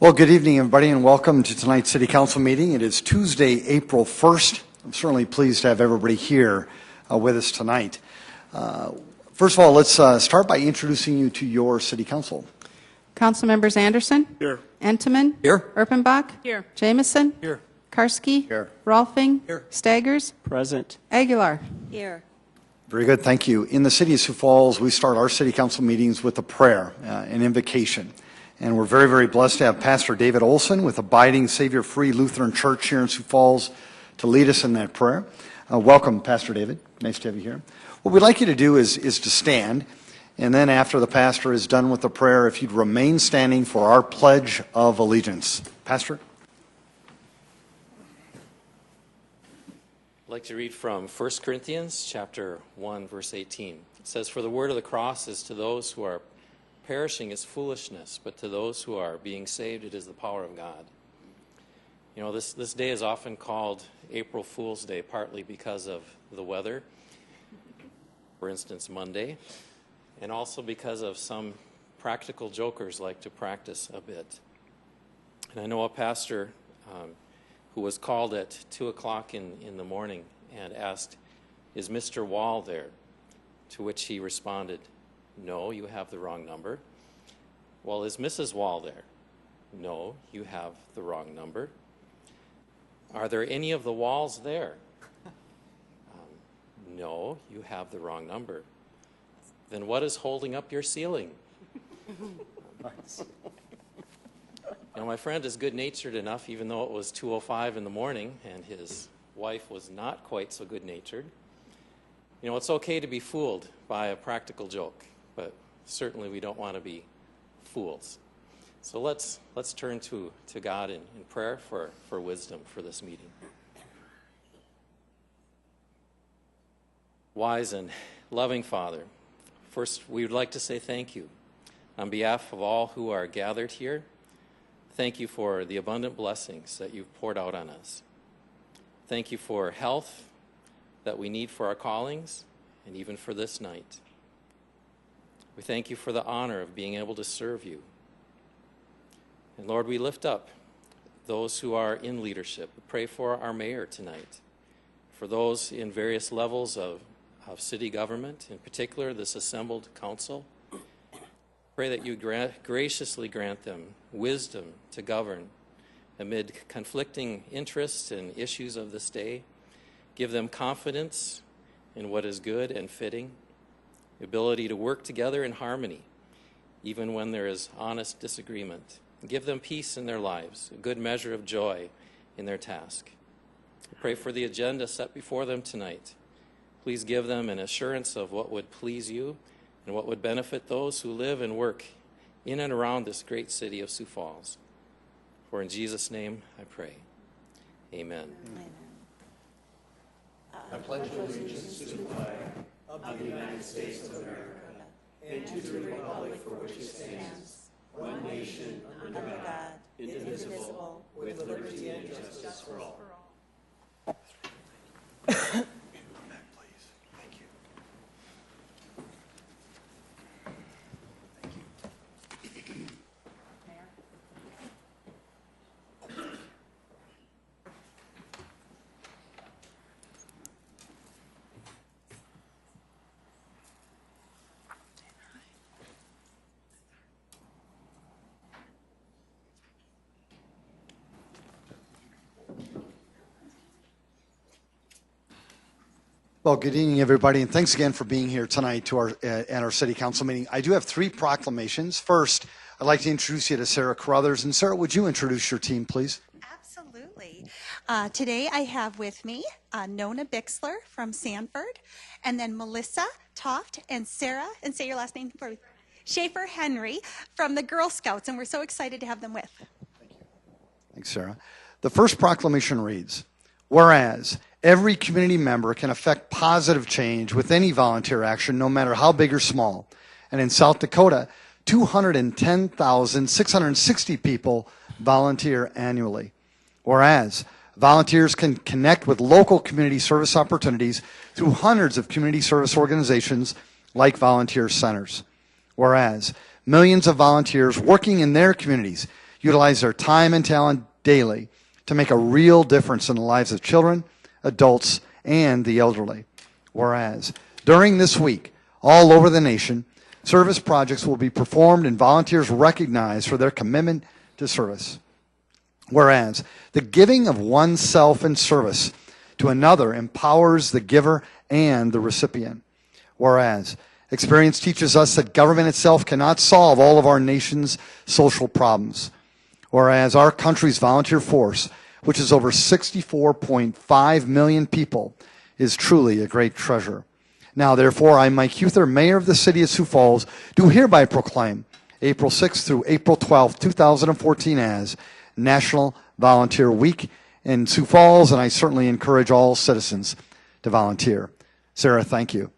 Well, good evening, everybody, and welcome to tonight's City Council meeting. It is Tuesday, April 1st. I'm certainly pleased to have everybody here with us tonight. First of all, let's start by introducing you to your City Council. Council members Anderson. Here. Entenmann. Here. Erpenbach. Here. Jameson. Here. Karski. Here. Rolfing. Here. Staggers. Present. Aguilar. Here. Very good, thank you. In the City of Sioux Falls, we start our City Council meetings with a prayer, an invocation. And we're very, very blessed to have Pastor David Olson with Abiding Savior Free Lutheran Church here in Sioux Falls to lead us in that prayer. Welcome, Pastor David. Nice to have you here. What we'd like you to do is to stand, and then after the pastor is done with the prayer, if you'd remain standing for our Pledge of Allegiance. Pastor? I'd like to read from 1 Corinthians chapter 1, verse 18. It says, "For the word of the cross is to those who are perishing is foolishness, but to those who are being saved, it is the power of God." You know, this day is often called April Fool's Day, partly because of the weather, for instance, Monday, and also because of some practical jokers like to practice a bit. And I know a pastor who was called at 2 o'clock in the morning and asked, "Is Mr. Wall there?" To which he responded, "No, you have the wrong number." "Well, is Mrs. Wall there?" "No, you have the wrong number." "Are there any of the Walls there?" "No, you have the wrong number." "Then what is holding up your ceiling?" You know, my friend is good-natured enough, even though it was 2:05 in the morning and his wife was not quite so good-natured. You know, it's okay to be fooled by a practical joke, but certainly we don't want to be fools. So let's turn to God in prayer for wisdom for this meeting. Wise and loving Father, first we would like to say thank you on behalf of all who are gathered here. Thank you for the abundant blessings that you've poured out on us. Thank you for health that we need for our callings and even for this night. We thank you for the honor of being able to serve you. And Lord, we lift up those who are in leadership. We pray for our mayor tonight, for those in various levels of city government, in particular this assembled council. Pray that you graciously grant them wisdom to govern amid conflicting interests and issues of this day. Give them confidence in what is good and fitting, the ability to work together in harmony, even when there is honest disagreement. Give them peace in their lives, a good measure of joy in their task. I pray for the agenda set before them tonight. Please give them an assurance of what would please you and what would benefit those who live and work in and around this great city of Sioux Falls. For in Jesus' name I pray. Amen. Amen. I pledge allegiance to the flag of the United States of America and to the republic for which it stands, one nation, under God, indivisible, with liberty and justice for all. Well, good evening, everybody, and thanks again for being here tonight at our City Council meeting. I do have 3 proclamations. First, I'd like to introduce you to Sarah Carruthers. And Sarah, would you introduce your team, please? Absolutely. Today I have with me Nona Bixler from Sanford, and then Melissa Toft and Sarah, and say your last name for me, Schaefer Henry from the Girl Scouts, and we're so excited to have them with. Thank you. Thanks, Sarah. The first proclamation reads, whereas every community member can affect positive change with any volunteer action, no matter how big or small. And in South Dakota, 210,660 people volunteer annually. Whereas volunteers can connect with local community service opportunities through hundreds of community service organizations like volunteer centers. Whereas millions of volunteers working in their communities utilize their time and talent daily to make a real difference in the lives of children, adults, and the elderly. Whereas, during this week, all over the nation, service projects will be performed and volunteers recognized for their commitment to service. Whereas, the giving of oneself in service to another empowers the giver and the recipient. Whereas, experience teaches us that government itself cannot solve all of our nation's social problems. Whereas, our country's volunteer force, which is over 64.5 million people, is truly a great treasure. Now, therefore, I, Mike Huther, Mayor of the City of Sioux Falls, do hereby proclaim April 6th through April 12th, 2014 as National Volunteer Week in Sioux Falls, and I certainly encourage all citizens to volunteer. Sarah, thank you.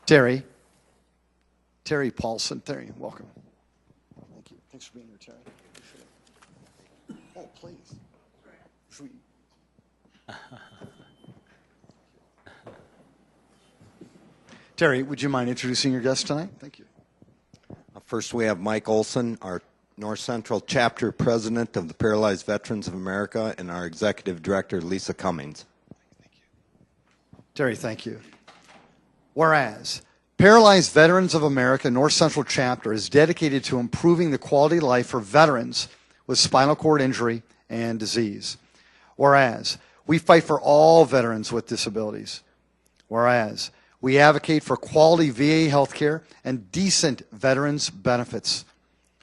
Terry Paulson. Terry, welcome. Thank you. Thanks for being here, Terry. Appreciate it. Oh, please. Sweet. Terry, would you mind introducing your guest tonight? Thank you. First, we have Mike Olson, our North Central Chapter President of the Paralyzed Veterans of America, and our Executive Director, Lisa Cummings. Thank you. Terry, thank you. Whereas, Paralyzed Veterans of America North Central Chapter is dedicated to improving the quality of life for veterans with spinal cord injury and disease. Whereas, we fight for all veterans with disabilities. Whereas, we advocate for quality VA health care and decent veterans benefits.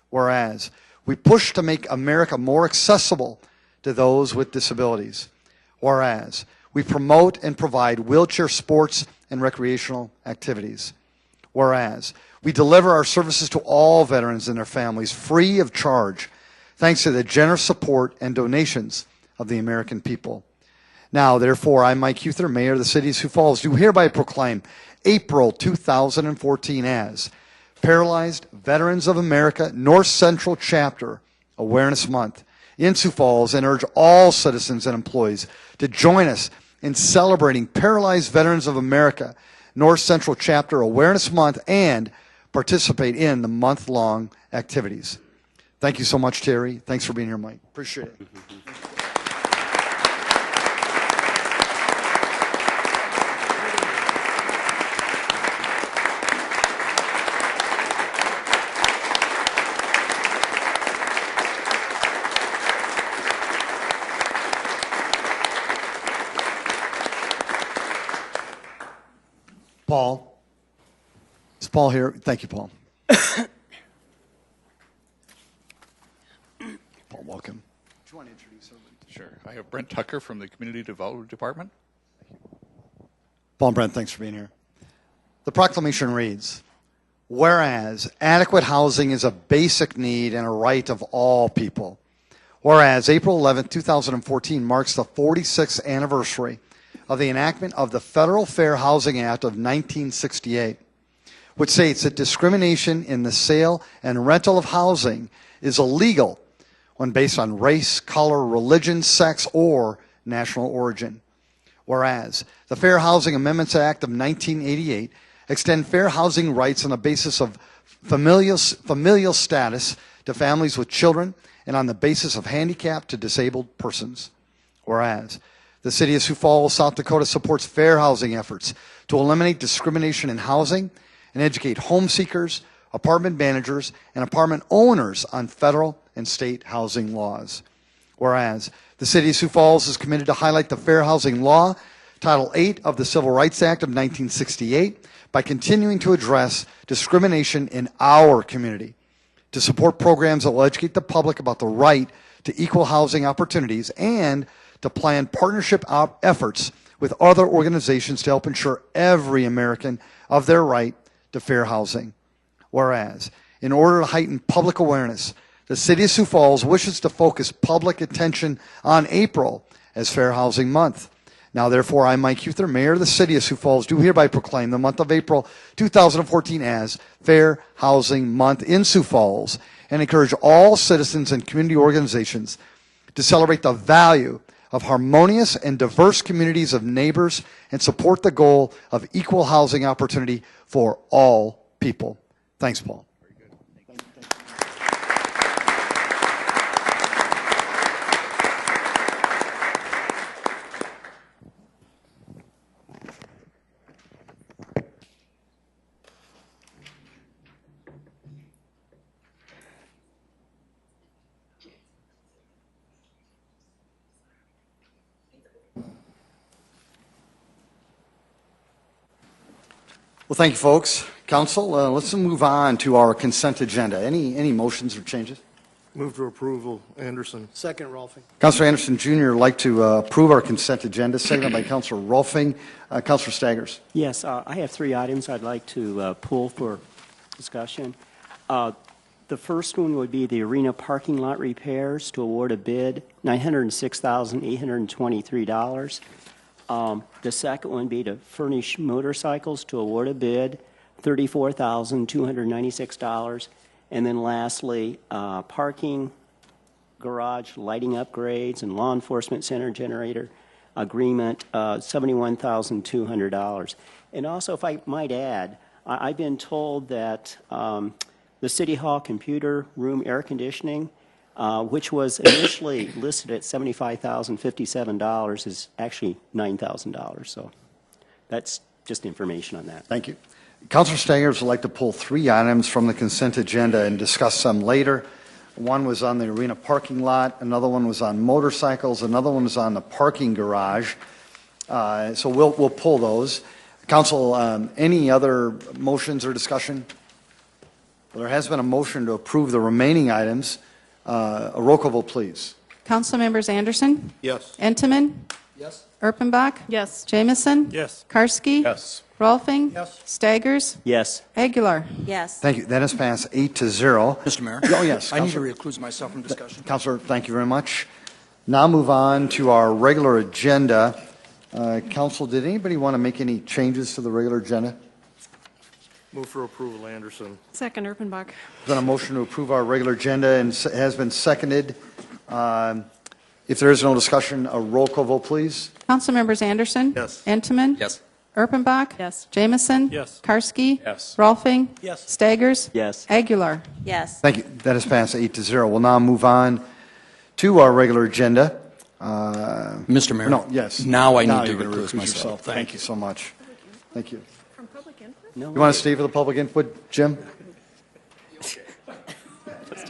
Whereas, we push to make America more accessible to those with disabilities. Whereas, we promote and provide wheelchair sports and recreational activities. Whereas, we deliver our services to all veterans and their families free of charge, thanks to the generous support and donations of the American people. Now, therefore, I, Mike Huther, Mayor of the City of Sioux Falls, do hereby proclaim April 2014 as Paralyzed Veterans of America North Central Chapter Awareness Month in Sioux Falls, and urge all citizens and employees to join us in celebrating Paralyzed Veterans of America North Central Chapter Awareness Month and participate in the month-long activities. Thank you so much, Terry. Thanks for being here, Mike. Appreciate it. Paul. Is Paul here? Thank you, Paul. Paul, welcome. Do you want to introduce everybody? Sure. I have Brent Tucker from the Community Development Department. Paul and Brent, thanks for being here. The proclamation reads, whereas adequate housing is a basic need and a right of all people. Whereas April 11, 2014 marks the 46th anniversary of the enactment of the Federal Fair Housing Act of 1968, which states that discrimination in the sale and rental of housing is illegal when based on race, color, religion, sex, or national origin. Whereas the Fair Housing Amendments Act of 1988 extend fair housing rights on the basis of familial status to families with children and on the basis of handicap to disabled persons. Whereas the City of Sioux Falls, South Dakota supports fair housing efforts to eliminate discrimination in housing and educate home seekers, apartment managers, and apartment owners on federal and state housing laws. Whereas the City of Sioux Falls is committed to highlight the fair housing law, Title 8 of the Civil Rights Act of 1968, by continuing to address discrimination in our community, to support programs that will educate the public about the right to equal housing opportunities, and to plan partnership efforts with other organizations to help ensure every American of their right to fair housing. Whereas, in order to heighten public awareness, the City of Sioux Falls wishes to focus public attention on April as Fair Housing Month. Now, therefore, I, Mike Huther, Mayor of the City of Sioux Falls, do hereby proclaim the month of April 2014 as Fair Housing Month in Sioux Falls, and encourage all citizens and community organizations to celebrate the value of harmonious and diverse communities of neighbors and support the goal of equal housing opportunity for all people. Thanks, Paul. Well, thank you, folks. Council, let's move on to our consent agenda. Any motions or changes? Move to approval, Anderson. Second, Rolfing. Councilor Anderson Jr. would like to approve our consent agenda, seconded by Councilor Rolfing. Councilor Staggers. Yes, I have 3 items I'd like to pull for discussion. The first one would be the arena parking lot repairs to award a bid, $906,823. The second one would be to furnish motorcycles to award a bid, $34,296. And then lastly, parking, garage lighting upgrades, and law enforcement center generator agreement, $71,200. And also, if I might add, I've been told that the City Hall computer room air conditioning, which was initially listed at $75,057, is actually $9,000. So that's just information on that. Thank you. Councilor Staggers would like to pull 3 items from the consent agenda and discuss some later. One was on the arena parking lot, another one was on motorcycles, another one was on the parking garage. So we'll pull those. Council, any other motions or discussion? Well, there has been a motion to approve the remaining items. A roll call vote, please. Council members Anderson? Yes. Entenmann? Yes. Erpenbach? Yes. Jamison? Yes. Karski? Yes. Rolfing? Yes. Staggers? Yes. Aguilar? Yes. Thank you. That has passed 8-0. Mr. Mayor? Oh, yes. I need to Councilor. recluse myself from discussion. Councilor, thank you very much. Now move on to our regular agenda. Council, did anybody want to make any changes to the regular agenda? Move for approval, Anderson. Second, Erpenbach. There's been a motion to approve our regular agenda and has been seconded. If there is no discussion, a roll call vote, please. Council members Anderson? Yes. Entenmann? Yes. Erpenbach? Yes. Jamison? Yes. Karski? Yes. Rolfing? Yes. Staggers? Yes. Aguilar? Yes. Thank you. That has passed 8-0. We'll now move on to our regular agenda. Mr. Mayor? No, yes. Now I need you're to gonna recluse recuse myself. yourself. Thank you so much. Thank you. From public input? No, You want to stay for the public input, Jim?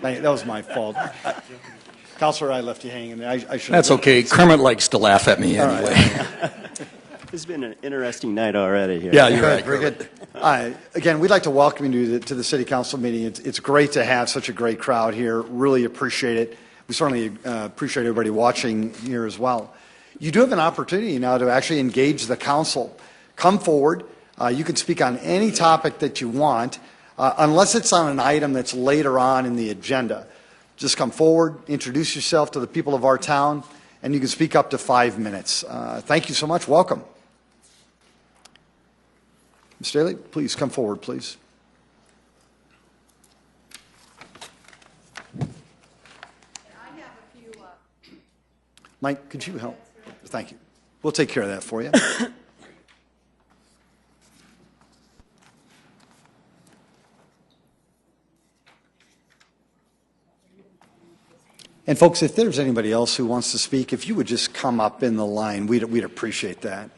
That was my fault. Counselor, I left you hanging. I should. That's okay. Kermit likes to laugh at me anyway. It's been an interesting night already here. Yeah, you're Very, right. very good. Again, we'd like to welcome you to the City Council meeting. It's great to have such a great crowd here. Really appreciate it. We certainly appreciate everybody watching here as well. You do have an opportunity now to actually engage the council. Come forward. You can speak on any topic that you want, unless it's on an item that's later on in the agenda. Just come forward, introduce yourself to the people of our town, and you can speak up to 5 minutes. Thank you so much. Welcome. Ms. Staley, please come forward, please. Mike, could you help? Thank you. We'll take care of that for you. And folks, if there's anybody else who wants to speak, if you would just come up in the line, we'd appreciate that.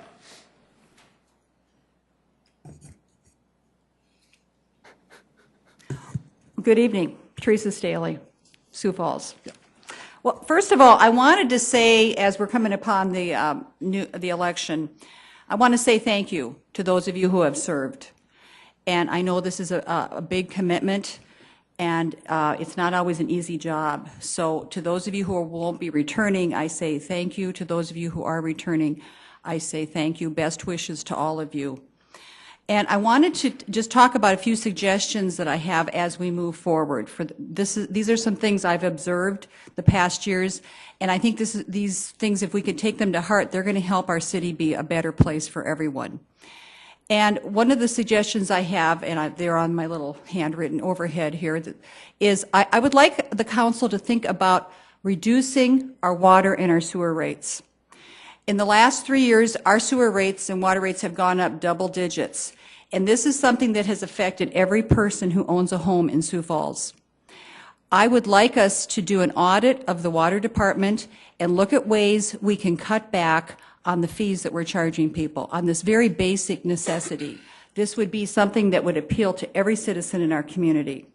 Good evening. Teresa Staley, Sioux Falls. Yeah. Well, first of all, I wanted to say, as we're coming upon the election, I want to say thank you to those of you who have served. And I know this is a big commitment, and it's not always an easy job. So to those of you who won't be returning, I say thank you. To those of you who are returning, I say thank you. Best wishes to all of you. And I wanted to just talk about a few suggestions that I have as we move forward. These are some things I've observed the past years, and I think these things, if we could take them to heart, they're going to help our city be a better place for everyone. And one of the suggestions I have, and they're on my little handwritten overhead here, is I would like the council to think about reducing our water and our sewer rates. In the last 3 years, our sewer rates and water rates have gone up double digits. And this is something that has affected every person who owns a home in Sioux Falls. I would like us to do an audit of the water department and look at ways we can cut back on the fees that we're charging people, on this very basic necessity. This would be something that would appeal to every citizen in our community.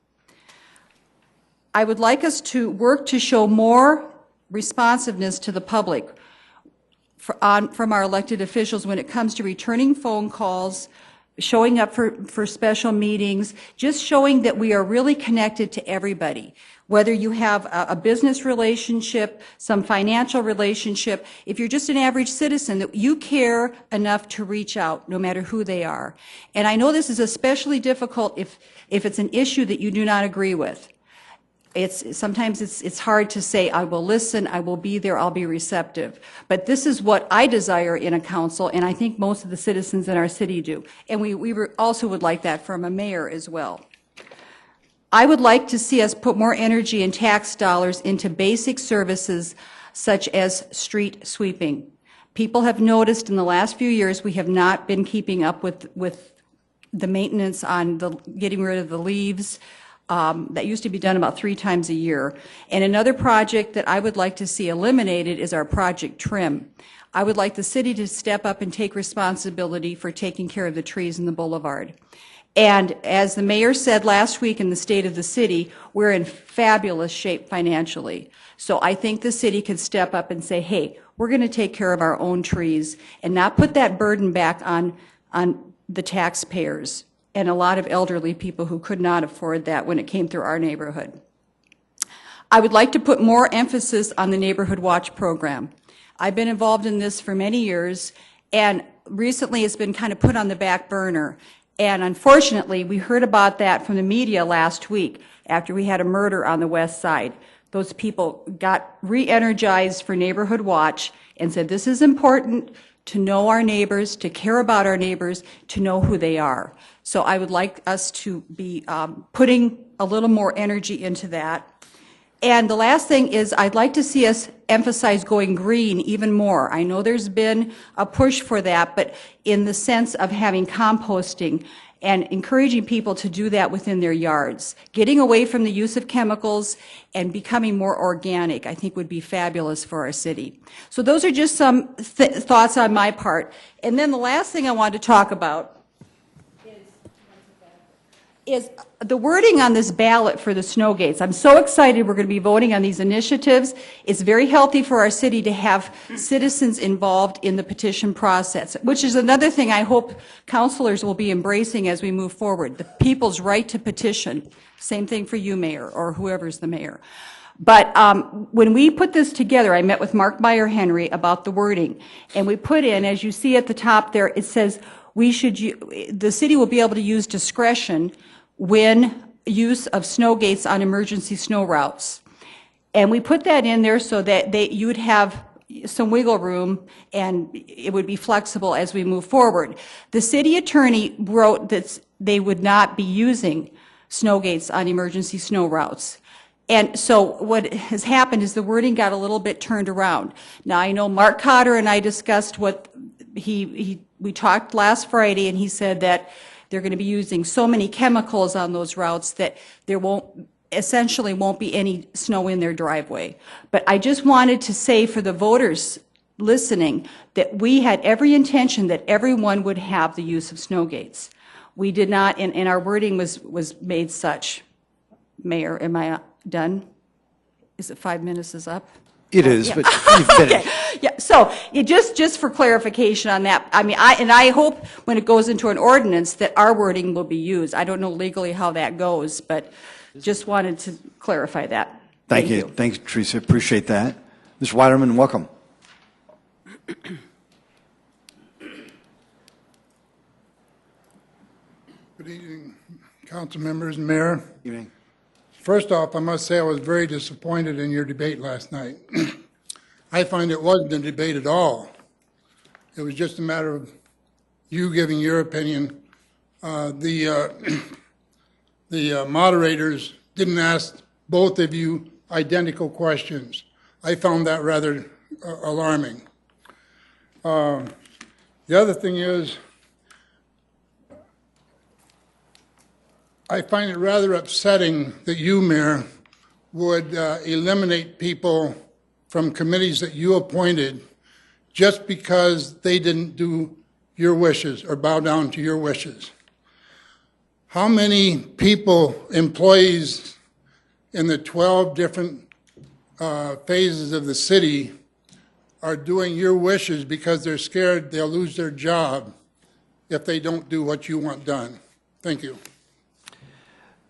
I would like us to work to show more responsiveness to the public from our elected officials when it comes to returning phone calls, showing up for special meetings, just showing that we are really connected to everybody. Whether you have a business relationship, some financial relationship, if you're just an average citizen, that you care enough to reach out, no matter who they are. And I know this is especially difficult if it's an issue that you do not agree with. Sometimes it's hard to say, I will listen, I will be there, I'll be receptive. But this is what I desire in a council, and I think most of the citizens in our city do. And we also would like that from a mayor as well. I would like to see us put more energy and tax dollars into basic services such as street sweeping. People have noticed in the last few years we have not been keeping up with the maintenance on getting rid of the leaves. That used to be done about 3 times a year. And another project that I would like to see eliminated is our Project Trim. I would like the city to step up and take responsibility for taking care of the trees in the boulevard. And as the mayor said last week in the State of the City, we're in fabulous shape financially. So I think the city could step up and say, hey, we're going to take care of our own trees and not put that burden back on the taxpayers and a lot of elderly people who could not afford that when it came through our neighborhood. I would like to put more emphasis on the Neighborhood Watch program. I've been involved in this for many years, and recently it's been kind of put on the back burner. And unfortunately, we heard about that from the media last week after we had a murder on the west side. Those people got re-energized for Neighborhood Watch and said, this is important to know our neighbors, to care about our neighbors, to know who they are. So I would like us to be putting a little more energy into that. And the last thing is I'd like to see us emphasize going green even more. I know there's been a push for that, but in the sense of having composting and encouraging people to do that within their yards. Getting away from the use of chemicals and becoming more organic, I think would be fabulous for our city. So those are just some thoughts on my part. And then the last thing I want to talk about is the wording on this ballot for the snow gates. I'm so excited we're going to be voting on these initiatives. It's very healthy for our city to have citizens involved in the petition process, which is another thing I hope councilors will be embracing as we move forward, the people's right to petition. Same thing for you, Mayor, or whoever's the mayor. But when we put this together, I met with Mark Meyer-Henry about the wording, and we put in, as you see at the top there, it says the city will be able to use discretion when use of snow gates on emergency snow routes. And we put that in there so that you would have some wiggle room and it would be flexible as we move forward. The city attorney wrote that they would not be using snow gates on emergency snow routes. And so what has happened is the wording got a little bit turned around. Now I know Mark Cotter and I discussed what we talked last Friday, and he said that they're going to be using so many chemicals on those routes that there essentially won't be any snow in their driveway. But I just wanted to say for the voters listening that we had every intention that everyone would have the use of snow gates. We did not, and our wording was made such. Mayor, am I done? Is it 5 minutes is up? It is, yeah. but you've finished. Okay. Yeah, so just for clarification on that, I mean, I hope when it goes into an ordinance that our wording will be used. I don't know legally how that goes, but just wanted to clarify that. Thank you. Thanks, Teresa. Appreciate that. Mr. Weiderman, welcome. Good evening, council members and mayor. Good evening. First off, I must say I was very disappointed in your debate last night. I find it wasn't a debate at all. It was just a matter of you giving your opinion. The moderators didn't ask both of you identical questions. I found that rather alarming. The other thing is, I find it rather upsetting that you, Mayor, would eliminate people from committees that you appointed just because they didn't do your wishes or bow down to your wishes. How many people, employees in the 12 different phases of the city are doing your wishes because they're scared they'll lose their job if they don't do what you want done? Thank you.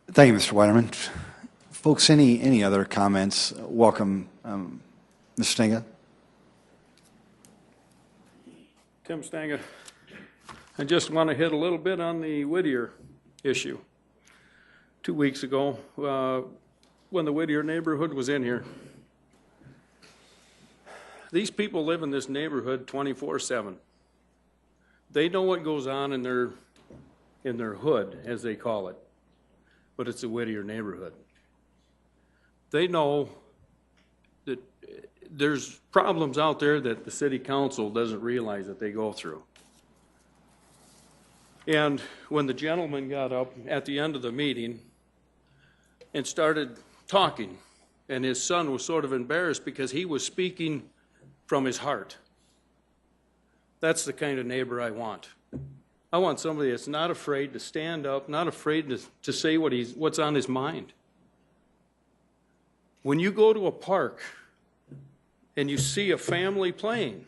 Thank you, Mr. Weiderman. Folks, any other comments? Welcome, Mr. Stenga. Tim Stanga. I just want to hit a little bit on the Whittier issue. 2 weeks ago, when the Whittier neighborhood was in here, these people live in this neighborhood 24/7. They know what goes on in their hood, as they call it, but it's a Whittier neighborhood. They know that there's problems out there that the city council doesn't realize that they go through. And when the gentleman got up at the end of the meeting and started talking, and his son was sort of embarrassed because he was speaking from his heart. That's the kind of neighbor I want. I want somebody that's not afraid to stand up, not afraid to say what's on his mind. When you go to a park and you see a family playing,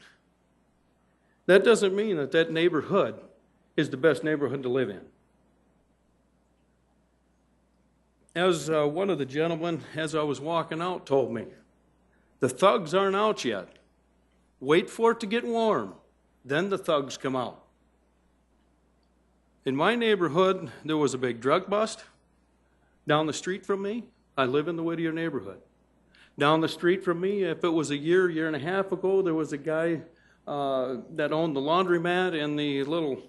that doesn't mean that that neighborhood is the best neighborhood to live in. As one of the gentlemen, as I was walking out, told me, the thugs aren't out yet. Wait for it to get warm, then the thugs come out. In my neighborhood, there was a big drug bust. Down the street from me, I live in the Whittier neighborhood. Down the street from me, if it was a year and a half ago, there was a guy that owned the laundromat and the little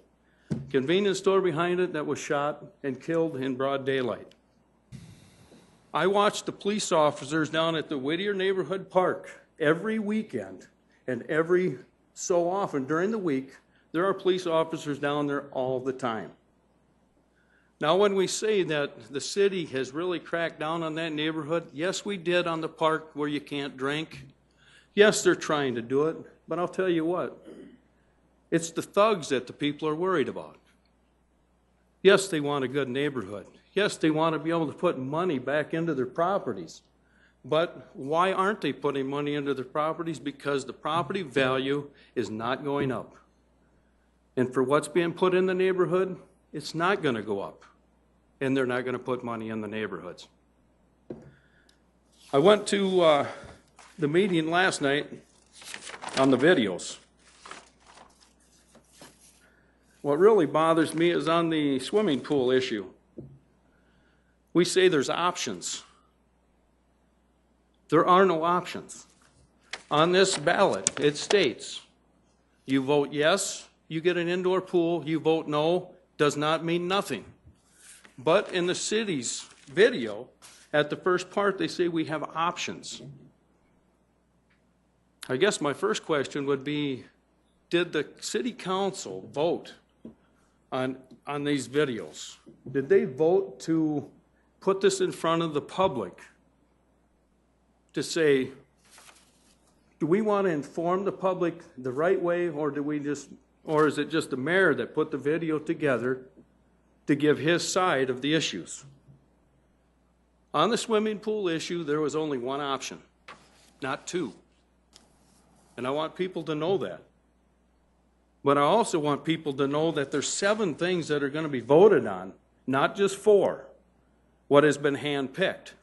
convenience store behind it that was shot and killed in broad daylight. I watched the police officers down at the Whittier Neighborhood Park every weekend, and every so often during the week, there are police officers down there all the time. Now, when we say that the city has really cracked down on that neighborhood, yes, we did on the park where you can't drink. Yes, they're trying to do it, but I'll tell you what, it's the thugs that the people are worried about. Yes, they want a good neighborhood. Yes, they want to be able to put money back into their properties. But why aren't they putting money into their properties? Because the property value is not going up. And for what's being put in the neighborhood, it's not going to go up. And they're not going to put money in the neighborhoods. I went to the meeting last night on the videos. What really bothers me is on the swimming pool issue. We say there's options. There are no options. On this ballot, it states, you vote yes, you get an indoor pool. You vote no, does not mean nothing. But in the city's video, at the first part, they say we have options. I guess my first question would be, did the city council vote on these videos? Did they vote to put this in front of the public to say, do we want to inform the public the right way, or is it just the mayor that put the video together to give his side of the issues? On the swimming pool issue, there was only one option, not two. And I want people to know that. But I also want people to know that there's 7 things that are going to be voted on, not just 4, what has been handpicked.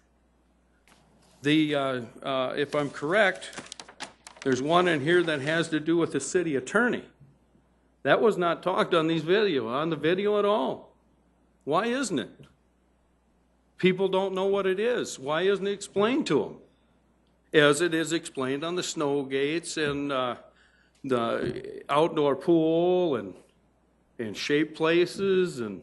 If I'm correct, there's one in here that has to do with the city attorney. That was not talked on the video at all. Why isn't it? People don't know what it is. Why isn't it explained to them? As it is explained on the snow gates and the outdoor pool and shape places. And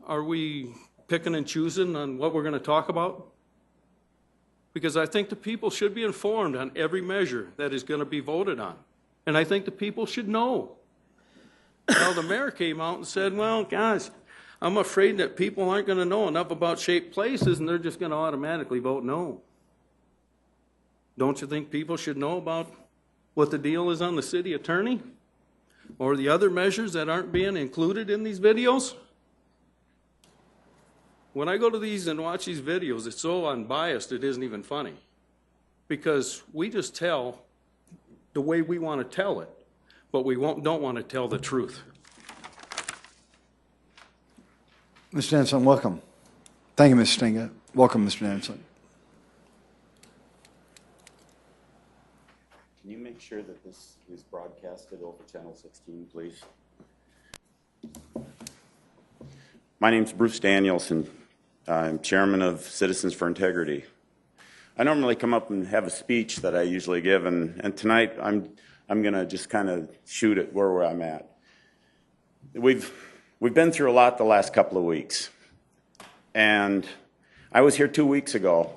are we picking and choosing on what we're going to talk about? Because I think the people should be informed on every measure that is going to be voted on. And I think the people should know. Well, the mayor came out and said, well, gosh, I'm afraid that people aren't going to know enough about shaped places and they're just going to automatically vote no. Don't you think people should know about what the deal is on the city attorney? Or the other measures that aren't being included in these videos? When I go to these and watch these videos, it's so unbiased it isn't even funny. Because we just tell the way we want to tell it, but we don't want to tell the truth. Mr. Danson, welcome. Thank you, Ms. Stinga. Welcome, Mr. Danson. Can you make sure that this is broadcasted over Channel 16, please? My name's Bruce Danielson. I'm chairman of Citizens for Integrity. I normally come up and have a speech that I usually give, and tonight I'm going to just kind of shoot at where I'm at. We've been through a lot the last couple of weeks, and I was here 2 weeks ago,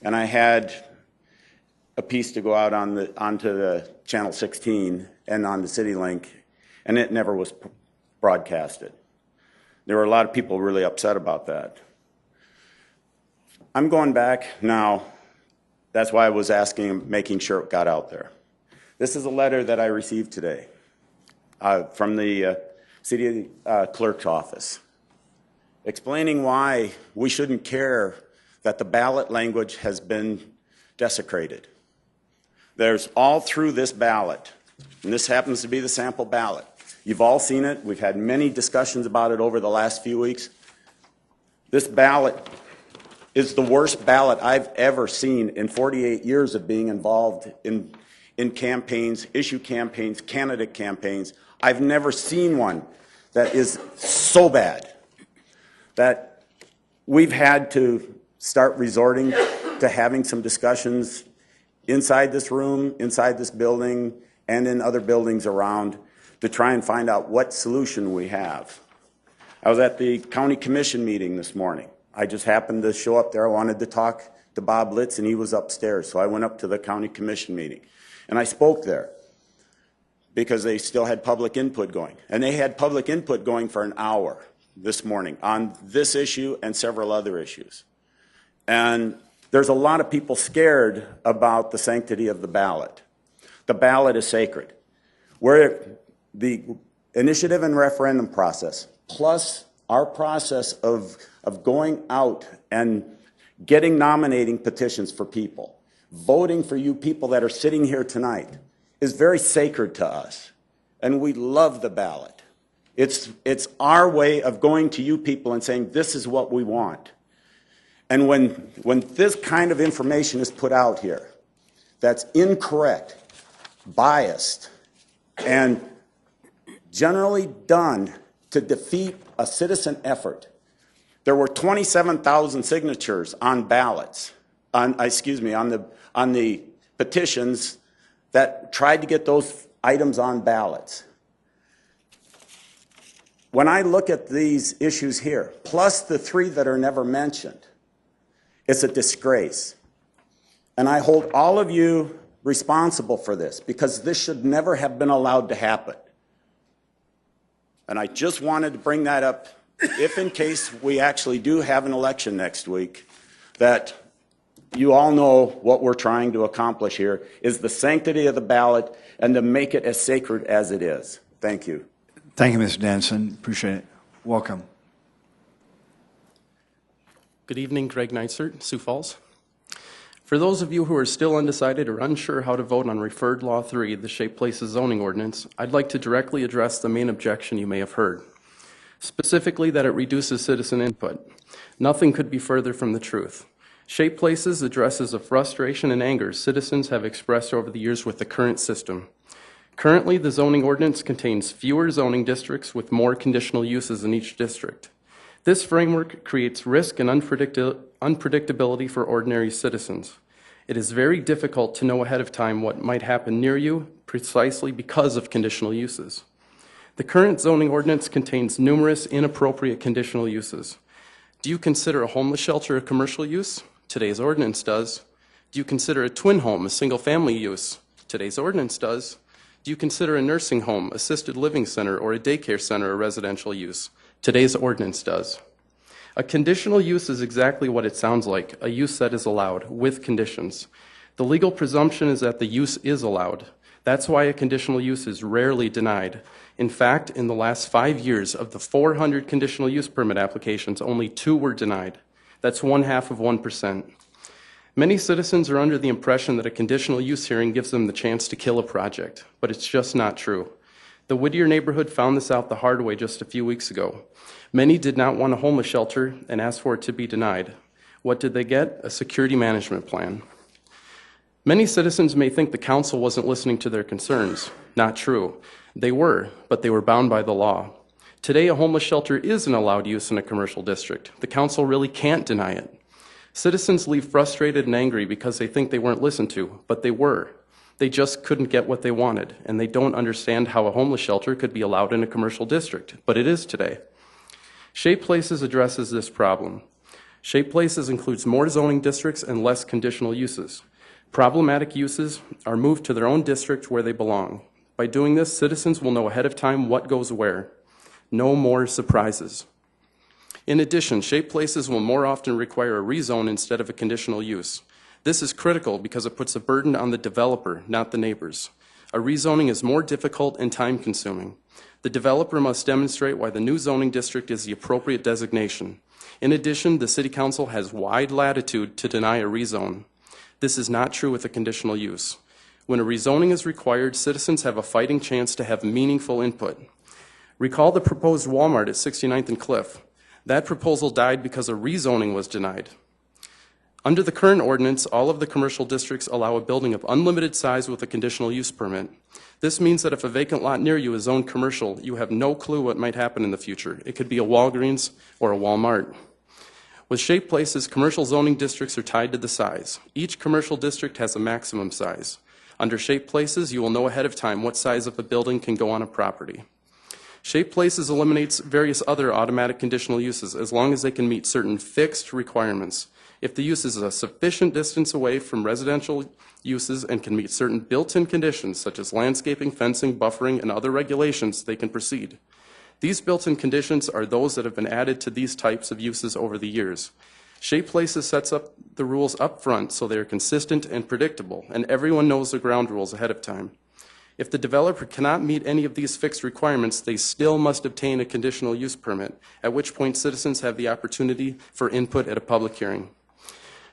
and I had a piece to go out onto the Channel 16 and on the CityLink, and it never was broadcasted. There were a lot of people really upset about that. I'm going back now. That's why I was asking, making sure it got out there. This is a letter that I received today from the city clerk's office, explaining why we shouldn't care that the ballot language has been desecrated. There's all through this ballot, and this happens to be the sample ballot. You've all seen it. We've had many discussions about it over the last few weeks. This ballot is the worst ballot I've ever seen in 48 years of being involved in campaigns, issue campaigns, candidate campaigns. I've never seen one that is so bad that we've had to start resorting to having some discussions inside this room, inside this building, and in other buildings around to try and find out what solution we have. I was at the county commission meeting this morning. I just happened to show up there. I wanted to talk to Bob Litz, and he was upstairs. So I went up to the county commission meeting. And I spoke there because they still had public input going. And they had public input going for an hour this morning on this issue and several other issues. And there's a lot of people scared about the sanctity of the ballot. The ballot is sacred. Where the initiative and referendum process, plus our process of going out and getting nominating petitions for people, voting for you people that are sitting here tonight, is very sacred to us. And we love the ballot. It's our way of going to you people and saying, this is what we want. And when this kind of information is put out here, that's incorrect, biased, and generally done to defeat a citizen effort. There were 27,000 signatures on ballots, on the petitions that tried to get those items on ballots. When I look at these issues here, plus the 3 that are never mentioned, it's a disgrace. And I hold all of you responsible for this because this should never have been allowed to happen. And I just wanted to bring that up if in case we actually do have an election next week, that you all know what we're trying to accomplish here is the sanctity of the ballot and to make it as sacred as it is. Thank you. Thank you, Mr. Danson. Appreciate it. Welcome. Good evening, Greg Neisert, Sioux Falls. For those of you who are still undecided or unsure how to vote on Referred Law 3, the Shaped Places zoning ordinance, I'd like to directly address the main objection you may have heard, specifically that it reduces citizen input. Nothing could be further from the truth. Shaped Places addresses the frustration and anger citizens have expressed over the years with the current system. Currently, the zoning ordinance contains fewer zoning districts with more conditional uses in each district. This framework creates risk and unpredictability for ordinary citizens. It is very difficult to know ahead of time what might happen near you precisely because of conditional uses. The current zoning ordinance contains numerous inappropriate conditional uses. Do you consider a homeless shelter a commercial use? Today's ordinance does. Do you consider a twin home a single-family use? Today's ordinance does. Do you consider a nursing home, assisted living center, or a daycare center a residential use? Today's ordinance does. A conditional use is exactly what it sounds like, a use that is allowed, with conditions. The legal presumption is that the use is allowed. That's why a conditional use is rarely denied. In fact, in the last 5 years, of the 400 conditional use permit applications, only 2 were denied. That's 0.5%. Many citizens are under the impression that a conditional use hearing gives them the chance to kill a project, but it's just not true. The Whittier neighborhood found this out the hard way just a few weeks ago. Many did not want a homeless shelter and asked for it to be denied. What did they get? A security management plan. Many citizens may think the council wasn't listening to their concerns. Not true. They were, but they were bound by the law. Today, a homeless shelter is an allowed use in a commercial district. The council really can't deny it. Citizens leave frustrated and angry because they think they weren't listened to, but they were. They just couldn't get what they wanted, and they don't understand how a homeless shelter could be allowed in a commercial district, but it is today. Shape Places addresses this problem. Shape Places includes more zoning districts and less conditional uses. Problematic uses are moved to their own district where they belong. By doing this, citizens will know ahead of time what goes where. No more surprises. In addition, Shape Places will more often require a rezone instead of a conditional use. This is critical because it puts a burden on the developer, not the neighbors. A rezoning is more difficult and time-consuming. The developer must demonstrate why the new zoning district is the appropriate designation. In addition, the City Council has wide latitude to deny a rezone. This is not true with a conditional use. When a rezoning is required, citizens have a fighting chance to have meaningful input. Recall the proposed Walmart at 69th and Cliff. That proposal died because a rezoning was denied. Under the current ordinance, all of the commercial districts allow a building of unlimited size with a conditional use permit. This means that if a vacant lot near you is zoned commercial, you have no clue what might happen in the future. It could be a Walgreens or a Walmart. With Shape Places, commercial zoning districts are tied to the size. Each commercial district has a maximum size. Under Shape Places, you will know ahead of time what size of a building can go on a property. Shape Places eliminates various other automatic conditional uses as long as they can meet certain fixed requirements. If the use is a sufficient distance away from residential uses and can meet certain built-in conditions such as landscaping, fencing, buffering, and other regulations, they can proceed. These built-in conditions are those that have been added to these types of uses over the years. Shape Places sets up the rules up front so they are consistent and predictable, and everyone knows the ground rules ahead of time. If the developer cannot meet any of these fixed requirements, they still must obtain a conditional use permit, at which point citizens have the opportunity for input at a public hearing.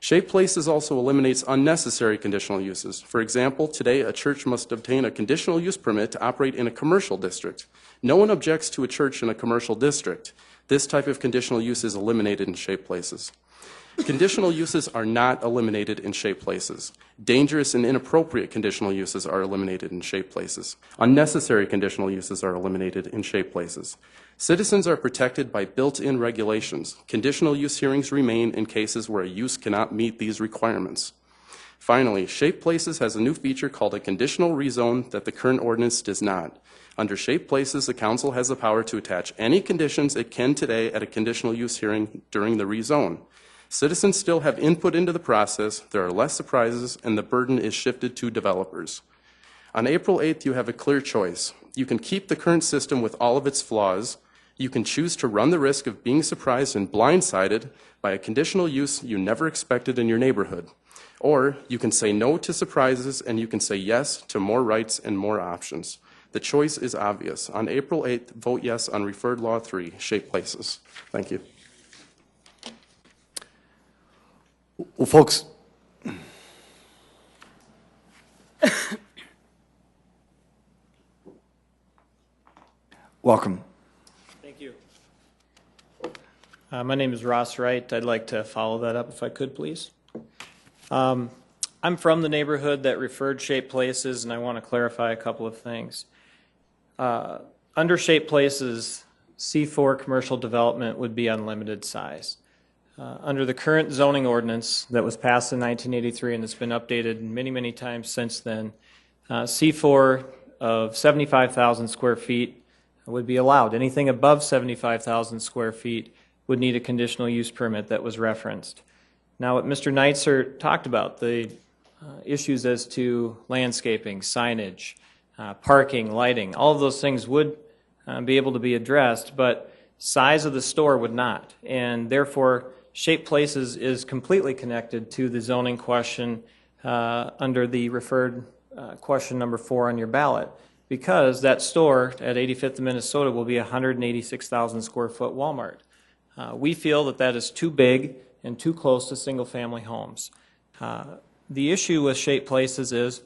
Shape Places also eliminates unnecessary conditional uses. For example, today a church must obtain a conditional use permit to operate in a commercial district. No one objects to a church in a commercial district. This type of conditional use is eliminated in Shape Places. Conditional uses are not eliminated in Shape Places. Dangerous and inappropriate conditional uses are eliminated in Shape Places. Unnecessary conditional uses are eliminated in Shape Places. Citizens are protected by built-in regulations. Conditional use hearings remain in cases where a use cannot meet these requirements. Finally, Shape Places has a new feature called a conditional rezone that the current ordinance does not. Under Shape Places, the council has the power to attach any conditions it can today at a conditional use hearing during the rezone. Citizens still have input into the process, there are less surprises, and the burden is shifted to developers. On April 8th, you have a clear choice. You can keep the current system with all of its flaws. You can choose to run the risk of being surprised and blindsided by a conditional use you never expected in your neighborhood. Or you can say no to surprises and you can say yes to more rights and more options. The choice is obvious. On April 8th, vote yes on Referred Law 3, Shape Places. Thank you. Well, folks, welcome. Thank you. My name is Ross Wright. I'd like to follow that up if I could, please. I'm from the neighborhood that referred Shape Places, and I want to clarify a couple of things. Under Shape Places, C4 commercial development would be unlimited size. Under the current zoning ordinance that was passed in 1983 and that's been updated many, many times since then, C4 of 75,000 square feet would be allowed. Anything above 75,000 square feet would need a conditional use permit that was referenced. Now, what Mr. Neitzer talked about, the issues as to landscaping, signage, parking, lighting, all of those things would be able to be addressed, but size of the store would not. And therefore, Shaped Places is completely connected to the zoning question under the referred question number 4 on your ballot, because that store at 85th and Minnesota will be a 186,000 square foot Walmart. We feel that that is too big and too close to single family homes. The issue with Shaped Places is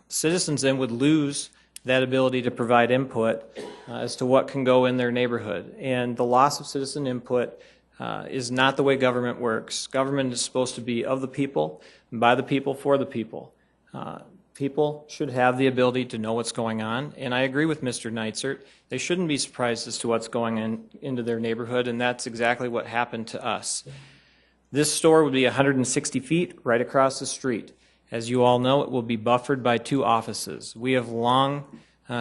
citizens then would lose that ability to provide input as to what can go in their neighborhood. And the loss of citizen input is not the way government works. Government is supposed to be of the people, by the people, for the people. People should have the ability to know what's going on, and I agree with Mr. Neitzert. They shouldn't be surprised as to what's going into their neighborhood, and that's exactly what happened to us. This store would be 160 feet right across the street. As you all know, it will be buffered by 2 offices. We have long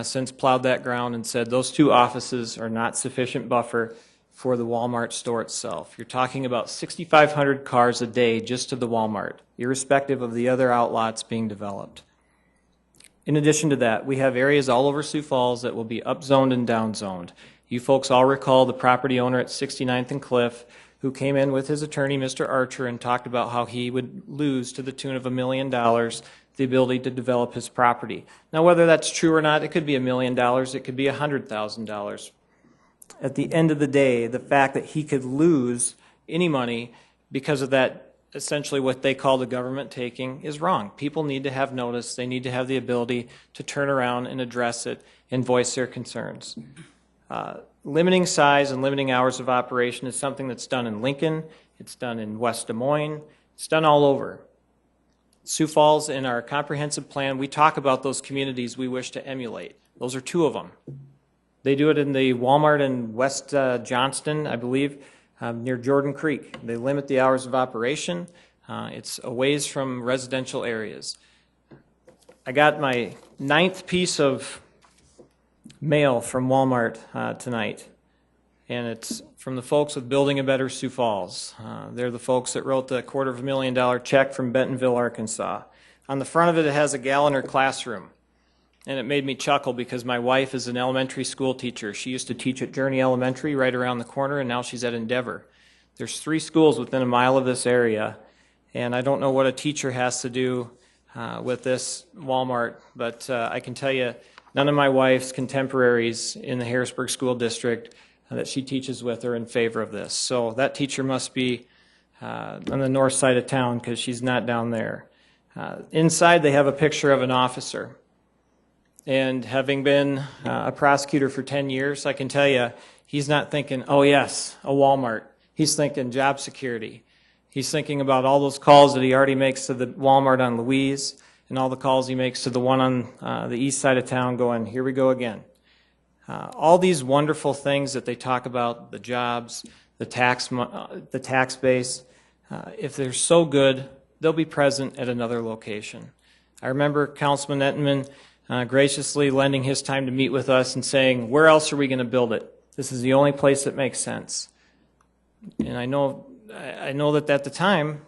since plowed that ground and said those 2 offices are not sufficient buffer for the Walmart store itself. You're talking about 6,500 cars a day just to the Walmart, irrespective of the other outlots being developed. In addition to that, we have areas all over Sioux Falls that will be upzoned and downzoned. You folks all recall the property owner at 69th and Cliff who came in with his attorney, Mr. Archer, and talked about how he would lose to the tune of $1 million the ability to develop his property. Now, whether that's true or not, it could be $1 million, it could be $100,000. At the end of the day, the fact that he could lose any money because of that, essentially what they call the government taking, is wrong. People need to have notice. They need to have the ability to turn around and address it and voice their concerns. Limiting size and limiting hours of operation is something that's done in Lincoln. It's done in West Des Moines. It's done all over. Sioux Falls, in our comprehensive plan, we talk about those communities we wish to emulate. Those are 2 of them. They do it in the Walmart in West Johnston, I believe, near Jordan Creek. They limit the hours of operation. It's a ways from residential areas. I got my 9th piece of mail from Walmart tonight, and it's from the folks of Building a Better Sioux Falls. They're the folks that wrote the $250,000 check from Bentonville, Arkansas. On the front of it, it has a gal in her classroom. And it made me chuckle because my wife is an elementary school teacher. She used to teach at Journey Elementary right around the corner, and now she's at Endeavor. There's 3 schools within a mile of this area, and I don't know what a teacher has to do with this Walmart, but I can tell you none of my wife's contemporaries in the Harrisburg School District that she teaches with are in favor of this. So that teacher must be on the north side of town because she's not down there. Inside they have a picture of an officer. And having been a prosecutor for 10 years, I can tell you, he's not thinking, oh yes, a Walmart. He's thinking job security. He's thinking about all those calls that he already makes to the Walmart on Louise and all the calls he makes to the one on the east side of town going, here we go again. All these wonderful things that they talk about, the jobs, the tax base, if they're so good, they'll be present at another location. I remember Councilman Entenmann graciously lending his time to meet with us and saying, where else are we going to build it? This is the only place that makes sense. And I know that at the time,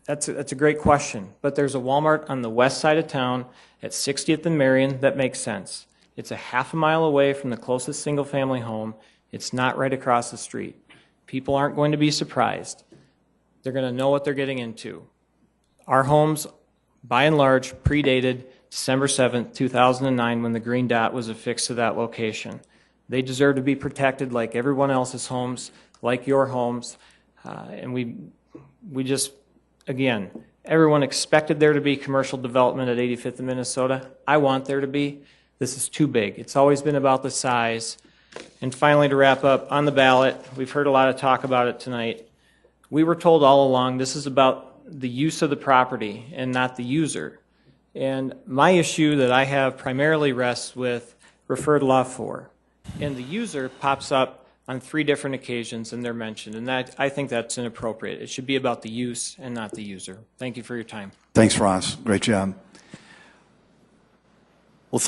that's a great question. But there's a Walmart on the west side of town at 60th and Marion that makes sense. It's a half a mile away from the closest single-family home. It's not right across the street. People aren't going to be surprised. They're going to know what they're getting into. Our homes, by and large, predated December 7th, 2009, when the green dot was affixed to that location. They deserve to be protected like everyone else's homes, like your homes. And we just, again, everyone expected there to be commercial development at 85th and Minnesota. I want there to be. This is too big. It's always been about the size. And finally, to wrap up, on the ballot, we've heard a lot of talk about it tonight. We were told all along this is about the use of the property and not the user. And my issue that I have primarily rests with referred law 4. And the user pops up on 3 different occasions and they're mentioned. And that, I think that's inappropriate. It should be about the use and not the user. Thank you for your time. Thanks, Ross. Great job. Well,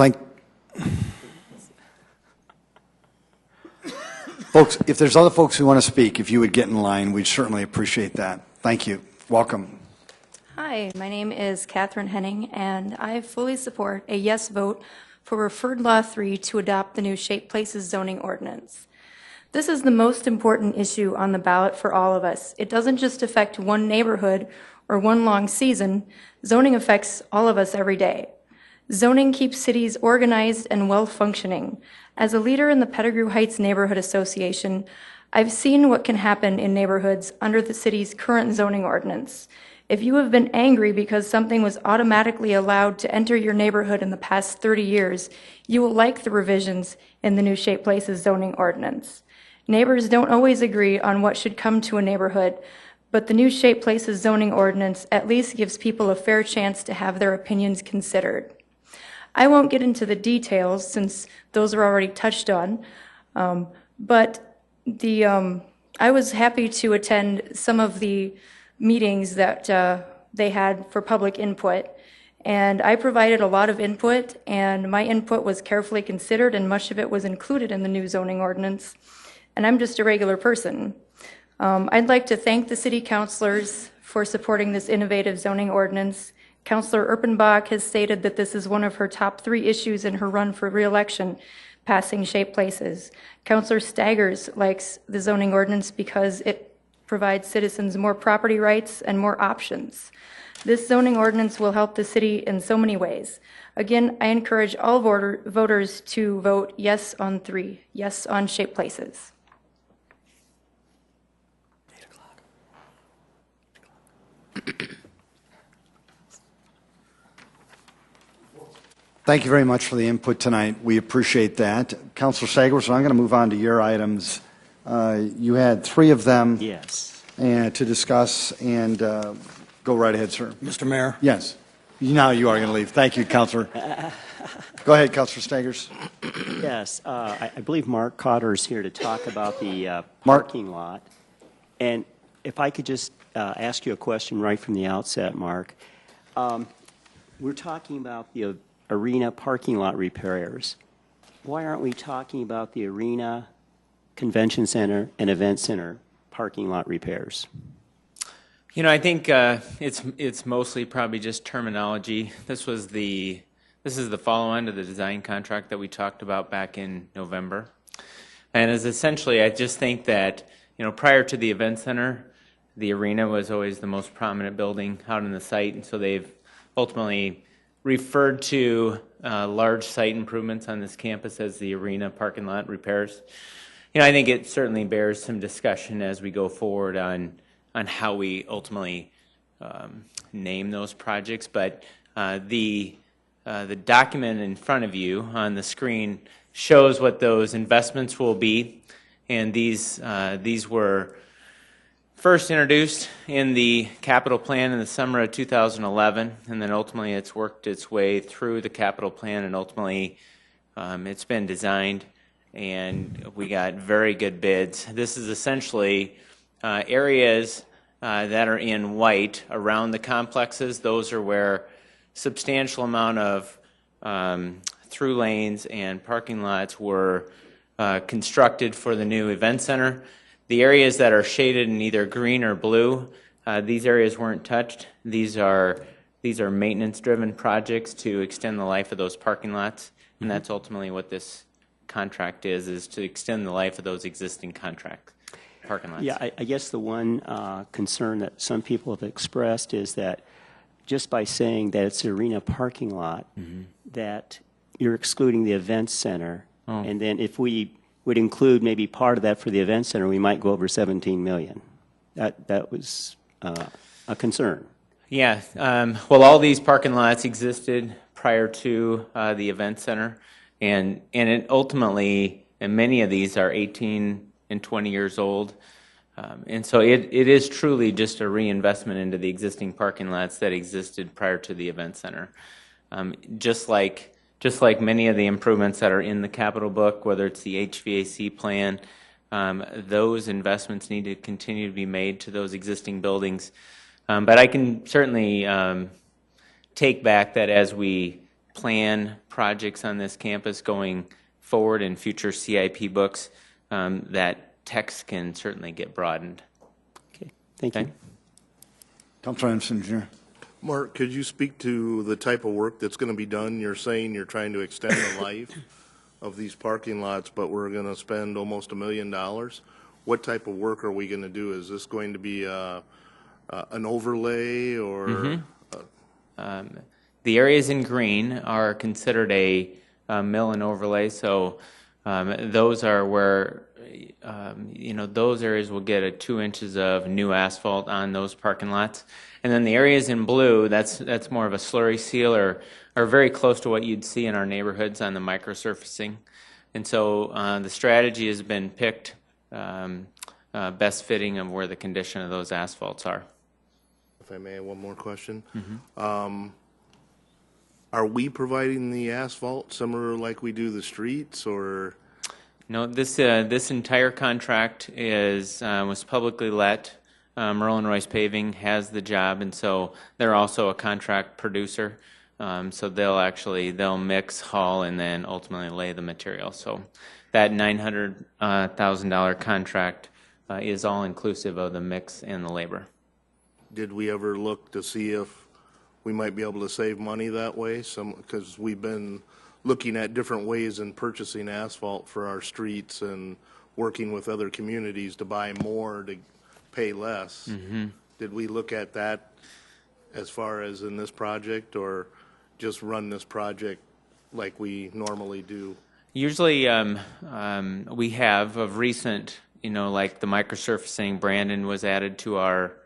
folks, if there's other folks who want to speak, if you would get in line, we'd certainly appreciate that. Thank you. Welcome. Hi. Hi, my name is Catherine Henning, and I fully support a yes vote for Referred Law 3 to adopt the new Shape Places zoning ordinance. This is the most important issue on the ballot for all of us. It doesn't just affect one neighborhood or one long season. Zoning affects all of us every day. Zoning keeps cities organized and well-functioning. As a leader in the Pettigrew Heights Neighborhood Association, I've seen what can happen in neighborhoods under the city's current zoning ordinance. If you have been angry because something was automatically allowed to enter your neighborhood in the past 30 years, you will like the revisions in the new Shape Places zoning ordinance. Neighbors don't always agree on what should come to a neighborhood, but the new Shape Places zoning ordinance at least gives people a fair chance to have their opinions considered. I won't get into the details since those are already touched on, but I was happy to attend some of the meetings that they had for public input, and I provided a lot of input, and my input was carefully considered, and much of it was included in the new zoning ordinance, and I'm just a regular person. I'd like to thank the city councilors for supporting this innovative zoning ordinance. Councilor Erpenbach has stated that this is one of her top 3 issues in her run for re-election, passing Shape Places. Councilor Staggers likes the zoning ordinance because it provides citizens more property rights and more options. This zoning ordinance will help the city in so many ways. Again, I encourage all voters to vote yes on 3, yes on Shape Places. Thank you very much for the input tonight. We appreciate that. Councilor Sagers, I'm going to move on to your items. You had 3 of them. Yes. And to discuss, and go right ahead, sir. Mr. Mayor? Yes. Now you are going to leave. Thank you, Councilor. Go ahead, Councilor Staggers. Yes, I believe Mark Cotter is here to talk about the parking lot. And if I could just ask you a question right from the outset, Mark. We're talking about the arena parking lot repairs. Why aren't we talking about the arena, convention center, and event center parking lot repairs? You know, I think it's mostly probably just terminology. This is the follow-on to the design contract that we talked about back in November. And as essentially, I just think that, you know, prior to the event center, the arena was always the most prominent building out on the site, and so they've ultimately referred to large site improvements on this campus as the arena parking lot repairs. You know, I think it certainly bears some discussion as we go forward on how we ultimately name those projects. But the document in front of you on the screen shows what those investments will be, and these were first introduced in the capital plan in the summer of 2011, and then ultimately it's worked its way through the capital plan, and ultimately it's been designed, and we got very good bids. This is essentially areas that are in white around the complexes. Those are where substantial amount of through lanes and parking lots were constructed for the new event center. The areas that are shaded in either green or blue, these areas weren't touched. These are maintenance-driven projects to extend the life of those parking lots, and that's ultimately what this contract is to extend the life of those existing parking lots. Yeah, I guess the one concern that some people have expressed is that just by saying that it's an arena parking lot, that you're excluding the event center, and then if we would include maybe part of that for the event center, we might go over 17 million. That was a concern. Yeah, well, all these parking lots existed prior to the event center, and it ultimately, and many of these are 18 and 20 years old, and so it is truly just a reinvestment into the existing parking lots that existed prior to the event center. Just like many of the improvements that are in the capital book, whether it's the HVAC plan, those investments need to continue to be made to those existing buildings. But I can certainly take back that as we plan projects on this campus going forward in future CIP books, that text can certainly get broadened. Okay, thank you. Councilor Anderson, Jr. Mark, could you speak to the type of work that's going to be done? You're saying you're trying to extend the life of these parking lots, but we're going to spend almost $1 million. What type of work are we going to do? Is this going to be an overlay or? The areas in green are considered a mill and overlay, so those are where those areas will get 2 inches of new asphalt on those parking lots. And then the areas in blue, that's more of a slurry seal or very close to what you'd see in our neighborhoods on the microsurfacing. And so the strategy has been picked best fitting of where the condition of those asphalts are. If I may, have one more question. Mm-hmm. Are we providing the asphalt similar like we do the streets, or? No, this entire contract was publicly let. Merlin Royce Paving has the job, and so they're also a contract producer. So they'll mix, haul, and then ultimately lay the material. So that $900,000 contract is all inclusive of the mix and the labor. Did we ever look to see if we might be able to save money that way? Because we've been looking at different ways in purchasing asphalt for our streets and working with other communities to buy more to pay less. Mm-hmm. Did we look at that as far as in this project, or just run this project like we normally do? Usually we have of recent, like the microsurfacing, Brandon was added to our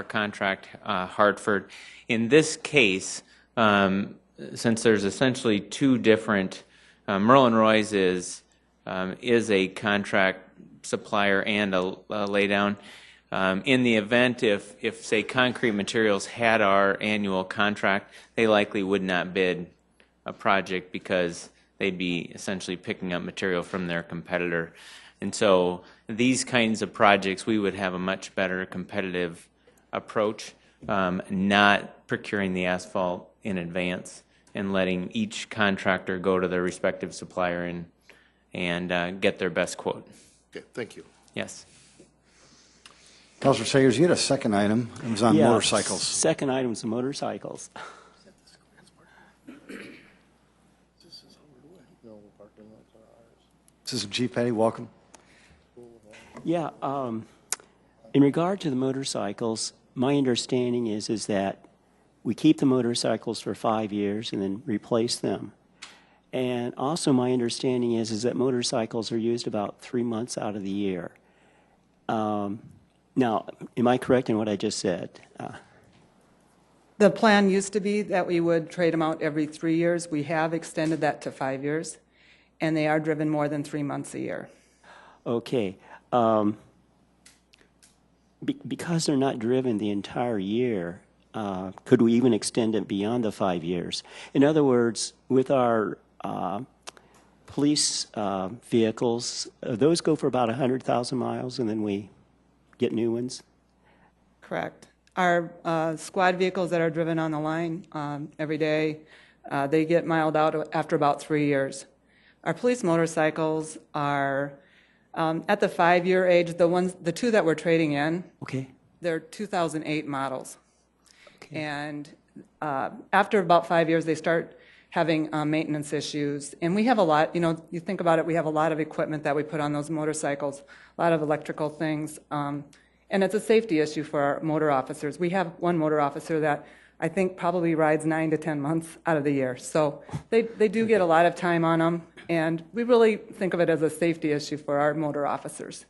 contract, Hartford. In this case, since there's essentially two different, Merlin Royce is a contract supplier and a laydown. In the event if say concrete materials had our annual contract, they likely would not bid a project because they'd be essentially picking up material from their competitor. And so these kinds of projects, we would have a much better competitive approach, not procuring the asphalt in advance and letting each contractor go to their respective supplier and get their best quote. Okay, thank you. Yes. Councilor Sayers, you had a second item. It was on motorcycles. Second item is motorcycles. This is Chief Petty. Welcome. Yeah. In regard to the motorcycles, my understanding is that we keep the motorcycles for 5 years and then replace them. And also my understanding is that motorcycles are used about 3 months out of the year. Now, am I correct in what I just said? The plan used to be that we would trade them out every 3 years. We have extended that to 5 years, and they are driven more than 3 months a year. Okay. Because they're not driven the entire year, could we even extend it beyond the 5 years? In other words, with our police vehicles, those go for about 100,000 miles, and then we get new ones? Correct. Our squad vehicles that are driven on the line every day, they get miled out after about 3 years. Our police motorcycles are at the 5-year age. The two that we're trading in, okay, they're 2008 models. Okay. And after about 5 years, they start having maintenance issues. And we have a lot, you think about it, we have a lot of equipment that we put on those motorcycles, a lot of electrical things. And it's a safety issue for our motor officers. We have one motor officer that I think probably rides 9 to 10 months out of the year. So they do get a lot of time on them. And we really think of it as a safety issue for our motor officers.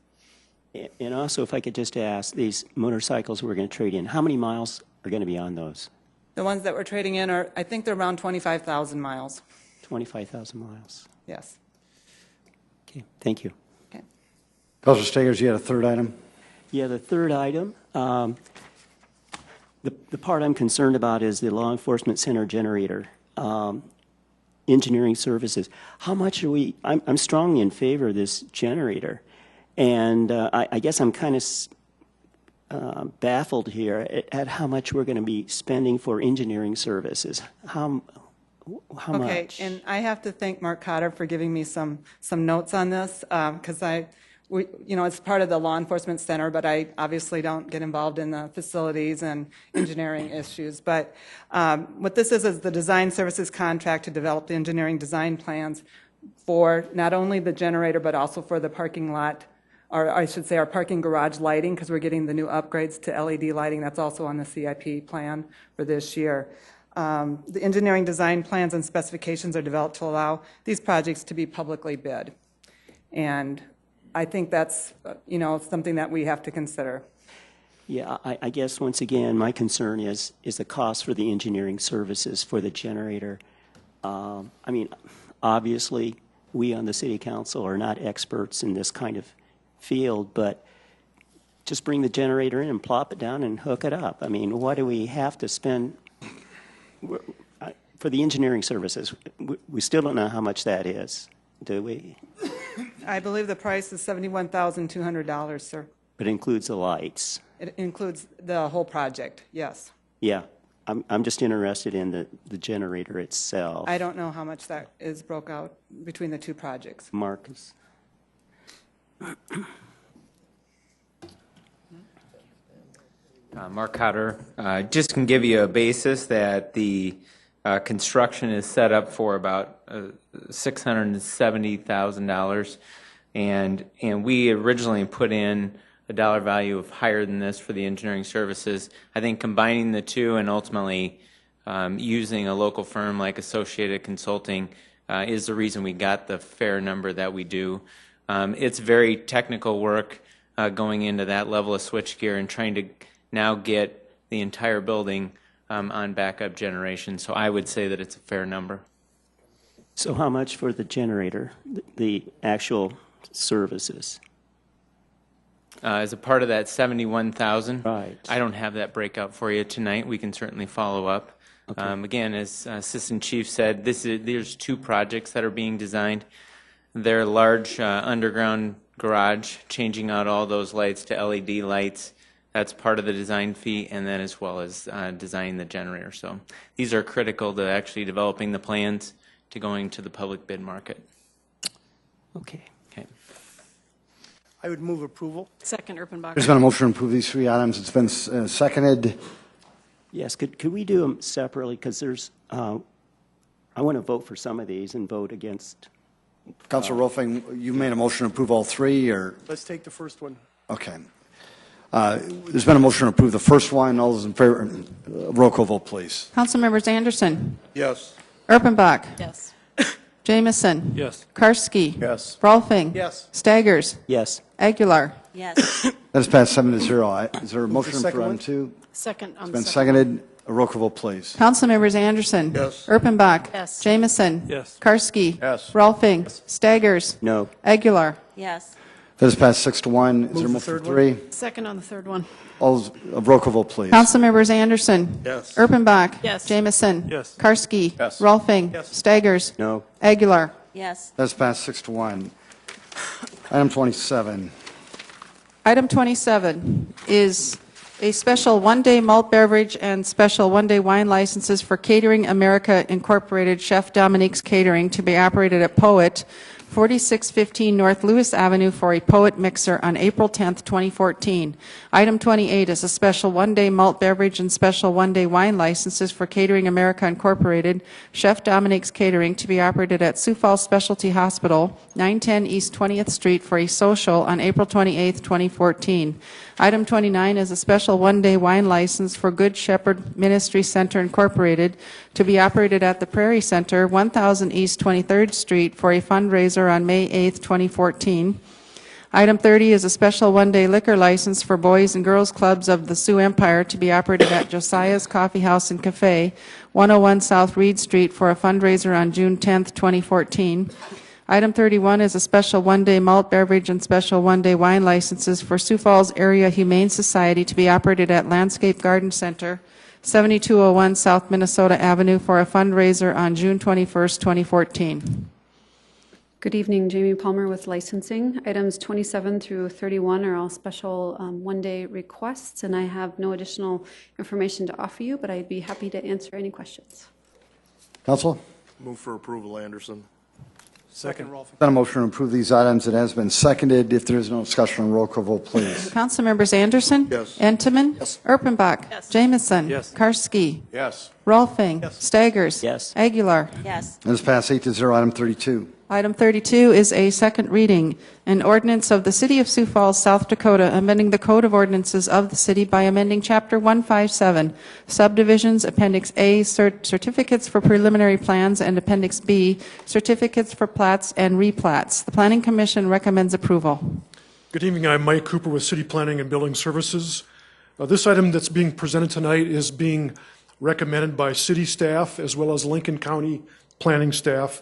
And also, if I could just ask, these motorcycles we're going to trade in, how many miles are going to be on those? The ones that we're trading in are, I think they're around 25,000 miles. 25,000 miles. Yes. Okay, thank you. Okay. Councilor Stagers, you had a third item? Yeah, the third item, the part I'm concerned about is the law enforcement center generator, engineering services. How much are we, I'm strongly in favor of this generator. And I guess I'm kind of baffled here at how much we're going to be spending for engineering services. How Okay, much? and I have to thank Mark Cotter for giving me some notes on this, because it's part of the law enforcement center, but I obviously don't get involved in the facilities and engineering issues. But what this is the design services contract to develop the engineering design plans for not only the generator, but also for the parking lot, or I should say our parking garage lighting, because we're getting the new upgrades to LED lighting. That's also on the CIP plan for this year. The engineering design plans and specifications are developed to allow these projects to be publicly bid. And I think that's, something that we have to consider. Yeah, I guess once again, my concern is the cost for the engineering services for the generator. Obviously, we on the City Council are not experts in this kind of field, but just bring the generator in and plop it down and hook it up. What do we have to spend for the engineering services? We still don't know how much that is, do we? I believe the price is $71,200, sir. But it includes the lights. It includes the whole project, yes. Yeah, I'm just interested in the generator itself. I don't know how much that is broke out between the two projects. Marcus? Mark Cotter, just can give you a basis that the construction is set up for about $670,000, and we originally put in a dollar value of higher than this for the engineering services. I think combining the two and ultimately using a local firm like Associated Consulting is the reason we got the fair number that we do. It's very technical work going into that level of switchgear and trying to now get the entire building on backup generation. So I would say that it's a fair number. So how much for the generator, the actual services? As a part of that 71,000, right. I don't have that breakout for you tonight. We can certainly follow up. Okay. Again, as Assistant Chief said, there's two projects that are being designed. They're large underground garage, changing out all those lights to LED lights. That's part of the design fee, and then as well as designing the generator. So these are critical to actually developing the plans to going to the public bid market. Okay. I would move approval. Second, Erpenbach. There's been a motion to approve these three items. It's been seconded. Yes, could we do them separately? Because there's, I want to vote for some of these and vote against. Councilor Rolfing, you made a motion to approve all three, or? Let's take the first one. Okay. There's been a motion to approve the first one. All those in favor, roll call vote, please. Councilmembers Anderson. Yes. Erpenbach. Yes. Jamison. Yes. Karski. Yes. Rolfing. Yes. Staggers. Yes. Aguilar. Yes. That is passed 7-0. Is there a Move the motion for second item one. two? Second on It's the been second. seconded. A roll call vote, please. Councilmembers Anderson. Yes. Erpenbach. Yes. Jamison. Yes. Karski. Yes. Rolfing. Staggers. No. Aguilar. Yes. That is passed 6-1. Is there a the motion for third one. three? Second on the third one. All those, roll call vote, please. Councilmembers Anderson. Yes. Erpenbach. Yes. Jamison. Yes. Karski. Yes. Rolfing. Yes. Staggers. No. Aguilar. Yes. That's passed 6-1. Item 27. Item 27 is a special one-day malt beverage and special one-day wine licenses for Catering America Incorporated Chef Dominique's Catering to be operated at Poet, 4615 North Lewis Avenue for a Poet mixer on April 10th, 2014. Item 28 is a special one-day malt beverage and special one-day wine licenses for Catering America Incorporated Chef Dominique's Catering to be operated at Sioux Falls Specialty Hospital, 910 East 20th Street for a social on April 28th, 2014. Item 29 is a special one-day wine license for Good Shepherd Ministry Center Incorporated to be operated at the Prairie Center, 1000 East 23rd Street for a fundraiser on May 8th, 2014. Item 30 is a special one-day liquor license for Boys and Girls Clubs of the Sioux Empire to be operated at Josiah's Coffee House and Cafe, 101 South Reed Street for a fundraiser on June 10th, 2014. Item 31 is a special one-day malt beverage and special one-day wine licenses for Sioux Falls Area Humane Society to be operated at Landscape Garden Center, 7201 South Minnesota Avenue for a fundraiser on June 21st, 2014. Good evening, Jamie Palmer with licensing. Items 27 through 31 are all special one-day requests, and I have no additional information to offer you, but I'd be happy to answer any questions. Council? Move for approval, Anderson. Second, Rolfing. Been a motion to approve these items. It has been seconded. If there is no discussion on roll call vote, please. Councilmembers Anderson. Yes. Entenmann. Yes. Erpenbach. Yes. Jamison. Yes. Karski. Yes. Rolfing. Staggers. Yes. Aguilar. Yes. It is passed 8-0. Item 32. Item 32 is a second reading, an ordinance of the City of Sioux Falls, South Dakota, amending the Code of Ordinances of the city by amending Chapter 157, Subdivisions, Appendix A, Certificates for Preliminary Plans, and Appendix B, Certificates for Plats and Replats. The Planning Commission recommends approval. Good evening. I'm Mike Cooper with City Planning and Building Services. This item that's being presented tonight is being recommended by city staff as well as Lincoln County planning staff.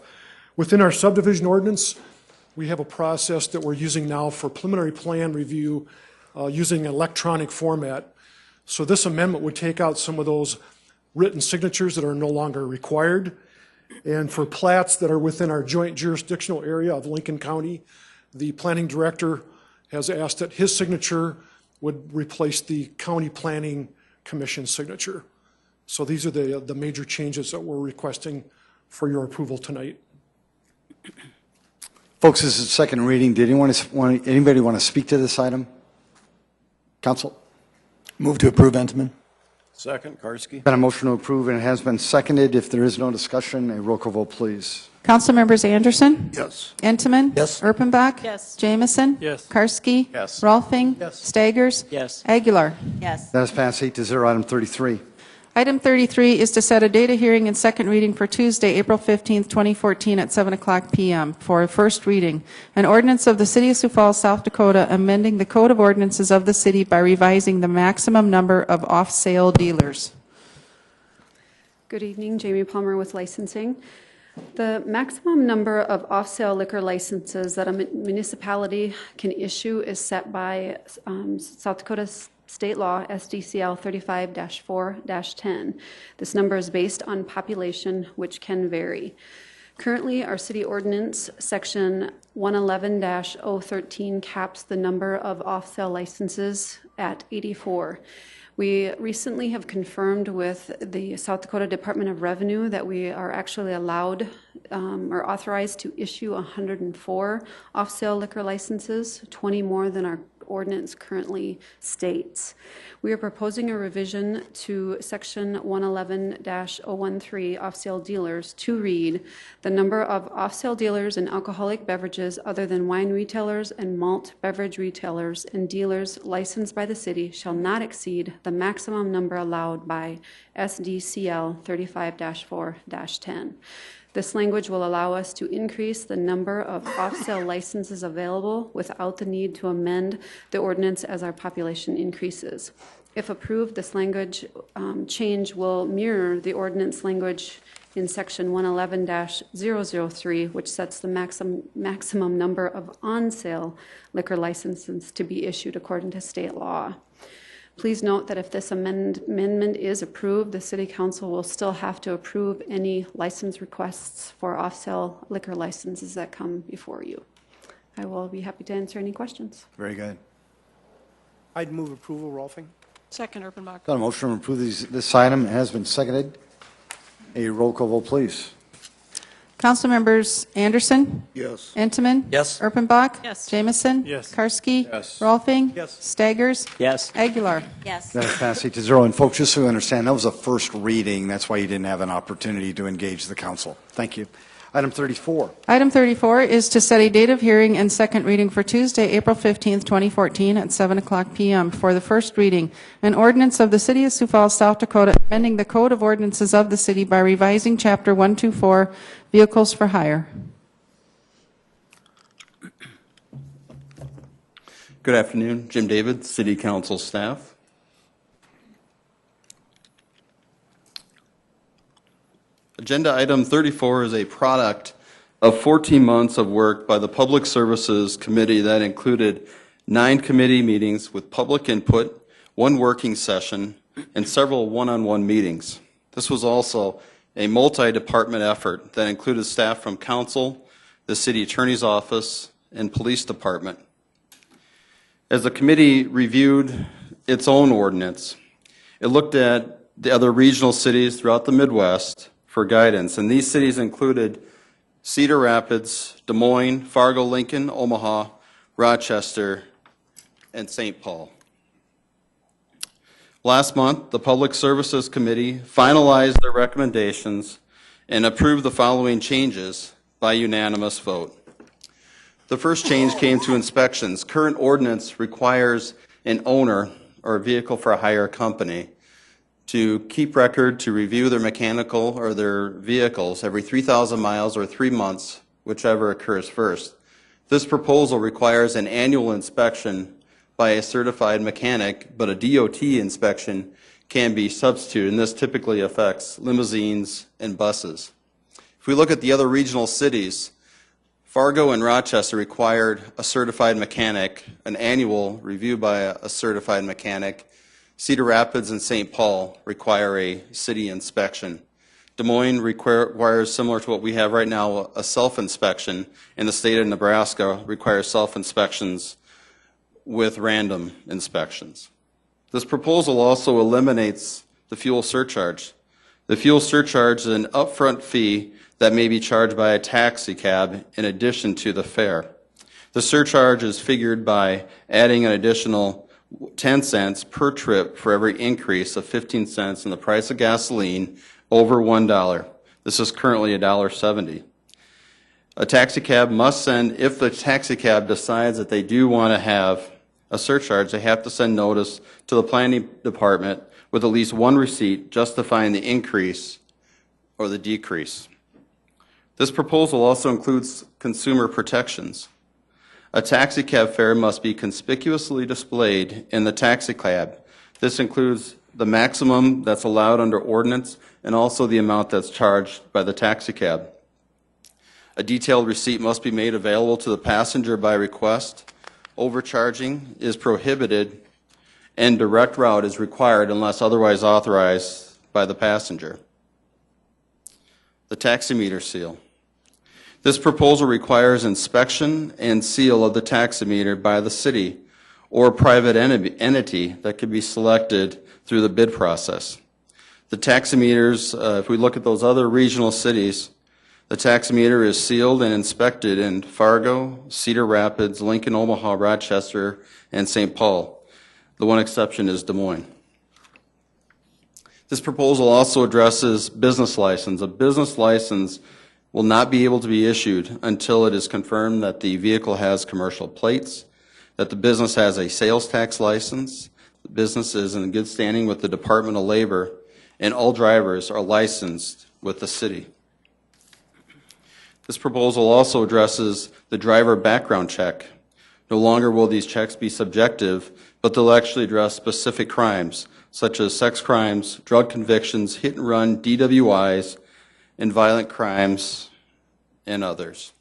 Within our subdivision ordinance, we have a process that we're using now for preliminary plan review using electronic format. So this amendment would take out some of those written signatures that are no longer required. And for plats that are within our joint jurisdictional area of Lincoln County, the planning director has asked that his signature would replace the county planning commission signature. So these are the major changes that we're requesting for your approval tonight. Folks, this is second reading. Did anybody want to speak to this item? Council? Move to approve, Entenmann. Second, Karski. Been a motion to approve, and it has been seconded. If there is no discussion, a roll call vote, please. Councilmembers Anderson. Yes. Entenmann. Yes. Erpenbach. Yes. Jamison. Yes. Karski. Yes. Rolfing. Yes. Staggers. Yes. Aguilar. Yes. That is passed 8-0. Item 33. Item 33 is to set a date of hearing and second reading for Tuesday, April 15th, 2014 at 7 o'clock p.m. for a first reading. An ordinance of the City of Sioux Falls, South Dakota, amending the Code of Ordinances of the city by revising the maximum number of off-sale dealers. Good evening, Jamie Palmer with licensing. The maximum number of off-sale liquor licenses that a municipality can issue is set by South Dakota State Law SDCL 35-4-10. This number is based on population, which can vary. Currently, our city ordinance, section 111-013, caps the number of off-sale licenses at 84. We recently have confirmed with the South Dakota Department of Revenue that we are actually allowed or authorized to issue 104 off-sale liquor licenses, 20 more than our ordinance currently states. We are proposing a revision to section 111-013 off-sale dealers to read, the number of off-sale dealers in alcoholic beverages other than wine retailers and malt beverage retailers and dealers licensed by the city shall not exceed the maximum number allowed by SDCL 35-4-10. This language will allow us to increase the number of off-sale licenses available without the need to amend the ordinance as our population increases. If approved, this language change will mirror the ordinance language in section 111-003, which sets the maximum number of on-sale liquor licenses to be issued according to state law. Please note that if this amendment is approved, the City Council will still have to approve any license requests for off-sale liquor licenses that come before you. I will be happy to answer any questions. Very good. I'd move approval, Rolfing. Second, Erpenbach. Got a motion to approve this item. It has been seconded. A roll call vote, please. Councilmembers Anderson. Yes. Entenmann. Yes. Erpenbach. Yes. Jamison. Yes. Karski. Yes. Rolfing. Yes. Staggers. Yes. Aguilar. Yes. That is passed 8-0. And folks, just so you understand, that was a first reading. That's why you didn't have an opportunity to engage the council. Thank you. Item 34. Item 34 is to set a date of hearing and second reading for Tuesday, April 15th, 2014 at 7 o'clock p.m. for the first reading. An ordinance of the City of Sioux Falls, South Dakota, amending the Code of Ordinances of the city by revising Chapter 124, Vehicles for Hire. Good afternoon. Jim David, City Council staff. Agenda item 34 is a product of 14 months of work by the Public Services Committee that included 9 committee meetings with public input, 1 working session, and several one-on-one meetings. This was also a multi-department effort that included staff from council, the city attorney's office, and police department. As the committee reviewed its own ordinance, it looked at the other regional cities throughout the Midwest for guidance, and these cities included Cedar Rapids, Des Moines, Fargo, Lincoln, Omaha, Rochester, and St. Paul. Last month, the Public Services Committee finalized their recommendations and approved the following changes by unanimous vote. The first change came to inspections. Current ordinance requires an owner or a vehicle for a hire company to keep record, to review their mechanical or their vehicles every 3,000 miles or 3 months, whichever occurs first. This proposal requires an annual inspection by a certified mechanic, but a DOT inspection can be substituted, and this typically affects limousines and buses. If we look at the other regional cities, Fargo and Rochester required a certified mechanic, an annual review by a certified mechanic. Cedar Rapids and St. Paul require a city inspection. Des Moines requires, similar to what we have right now, a self-inspection, and the state of Nebraska requires self-inspections with random inspections. This proposal also eliminates the fuel surcharge. The fuel surcharge is an upfront fee that may be charged by a taxi cab in addition to the fare. The surcharge is figured by adding an additional 10 cents per trip for every increase of 15 cents in the price of gasoline over $1. This is currently $1.70. A taxi cab must send, if the taxi cab decides that they do want to have a surcharge, they have to send notice to the planning department with at least one receipt justifying the increase or the decrease. This proposal also includes consumer protections. A taxi cab fare must be conspicuously displayed in the taxi cab. This includes the maximum that's allowed under ordinance and also the amount that's charged by the taxi cab. A detailed receipt must be made available to the passenger by request. Overcharging is prohibited and direct route is required unless otherwise authorized by the passenger. The taximeter seal. This proposal requires inspection and seal of the taximeter by the city or private entity that could be selected through the bid process. The taximeters, if we look at those other regional cities, the taximeter is sealed and inspected in Fargo, Cedar Rapids, Lincoln, Omaha, Rochester, and St. Paul. The one exception is Des Moines. This proposal also addresses business license. A business license will not be able to be issued until it is confirmed that the vehicle has commercial plates, that the business has a sales tax license, the business is in good standing with the Department of Labor, and all drivers are licensed with the city. This proposal also addresses the driver background check. No longer will these checks be subjective, but they'll actually address specific crimes, such as sex crimes, drug convictions, hit and run, DWIs, and violent crimes, and others.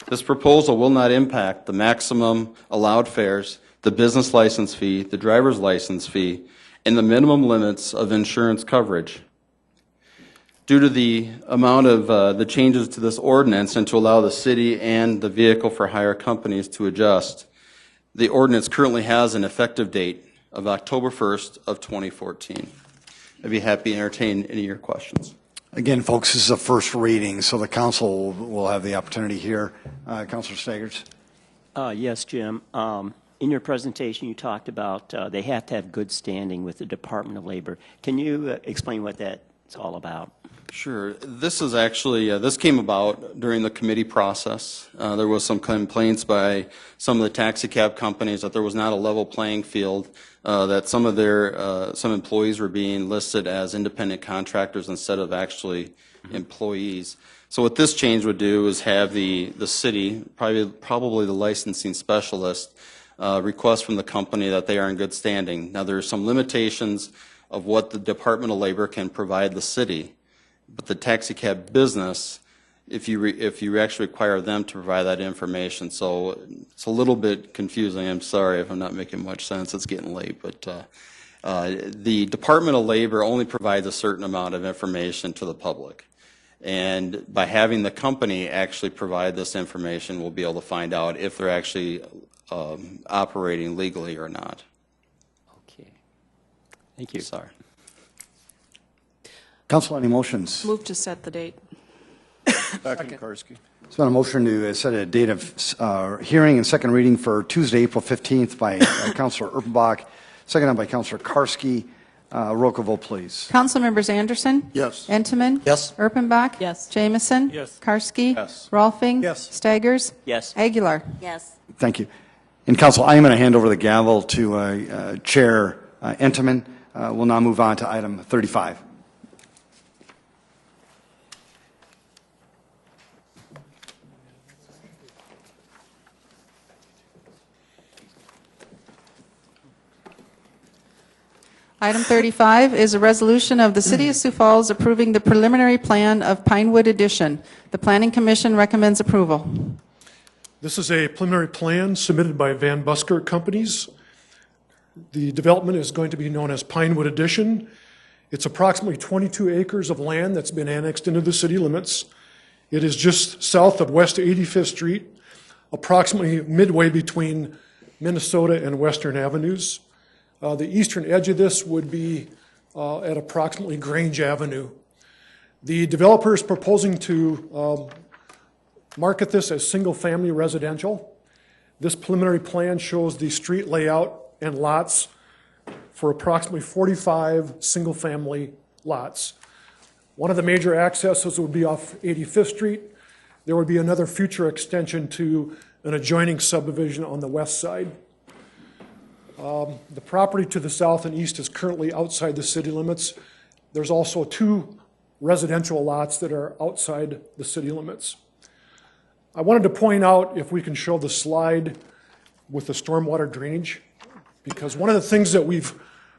This proposal will not impact the maximum allowed fares, the business license fee, the driver's license fee, and the minimum limits of insurance coverage. Due to the amount of the changes to this ordinance and to allow the city and the vehicle for hire companies to adjust, the ordinance currently has an effective date of October 1st of 2014. I'd be happy to entertain any of your questions. Again, folks, this is a first reading, so the council will have the opportunity here. Councilor Staggers. Yes, Jim. In your presentation, you talked about they have to have good standing with the Department of Labor. Can you explain what that's all about? Sure. This is actually, this came about during the committee process. There was some complaints by some of the taxi cab companies that there was not a level playing field, that some of their, some employees were being listed as independent contractors instead of actually employees. So what this change would do is have the city, probably the licensing specialist, request from the company that they are in good standing. Now there are some limitations of what the Department of Labor can provide the city. But the taxi cab business, if you actually require them to provide that information, so it's a little bit confusing. I'm sorry if I'm not making much sense. It's getting late, but the Department of Labor only provides a certain amount of information to the public, and by having the company actually provide this information, we'll be able to find out if they're actually operating legally or not. Okay. Thank you. Sorry. Council, any motions? Move to set the date. Second, Karski. It's been a motion to set a date of hearing and second reading for Tuesday, April 15th by Councilor Erpenbach, seconded by Councilor Karski. Roll call vote, please. Council members Anderson? Yes. Entenmann? Yes. Erpenbach? Yes. Jamison? Yes. Karski? Yes. Rolfing? Yes. Staggers? Yes. Aguilar? Yes. Thank you. And Council, I am going to hand over the gavel to Chair Entenmann. We'll now move on to item 35. Item 35 is a resolution of the City of Sioux Falls approving the preliminary plan of Pinewood Addition. The Planning Commission recommends approval. This is a preliminary plan submitted by Van Busker Companies. The development is going to be known as Pinewood Addition. It's approximately 22 acres of land that's been annexed into the city limits. It is just south of West 85th Street, approximately midway between Minnesota and Western Avenues. The eastern edge of this would be at approximately Grange Avenue. The developer is proposing to market this as single-family residential. This preliminary plan shows the street layout and lots for approximately 45 single-family lots. One of the major accesses would be off 85th Street. There would be another future extension to an adjoining subdivision on the west side. The property to the south and east is currently outside the city limits. There's also 2 residential lots that are outside the city limits. I wanted to point out, if we can show the slide with the stormwater drainage, because one of the things that we've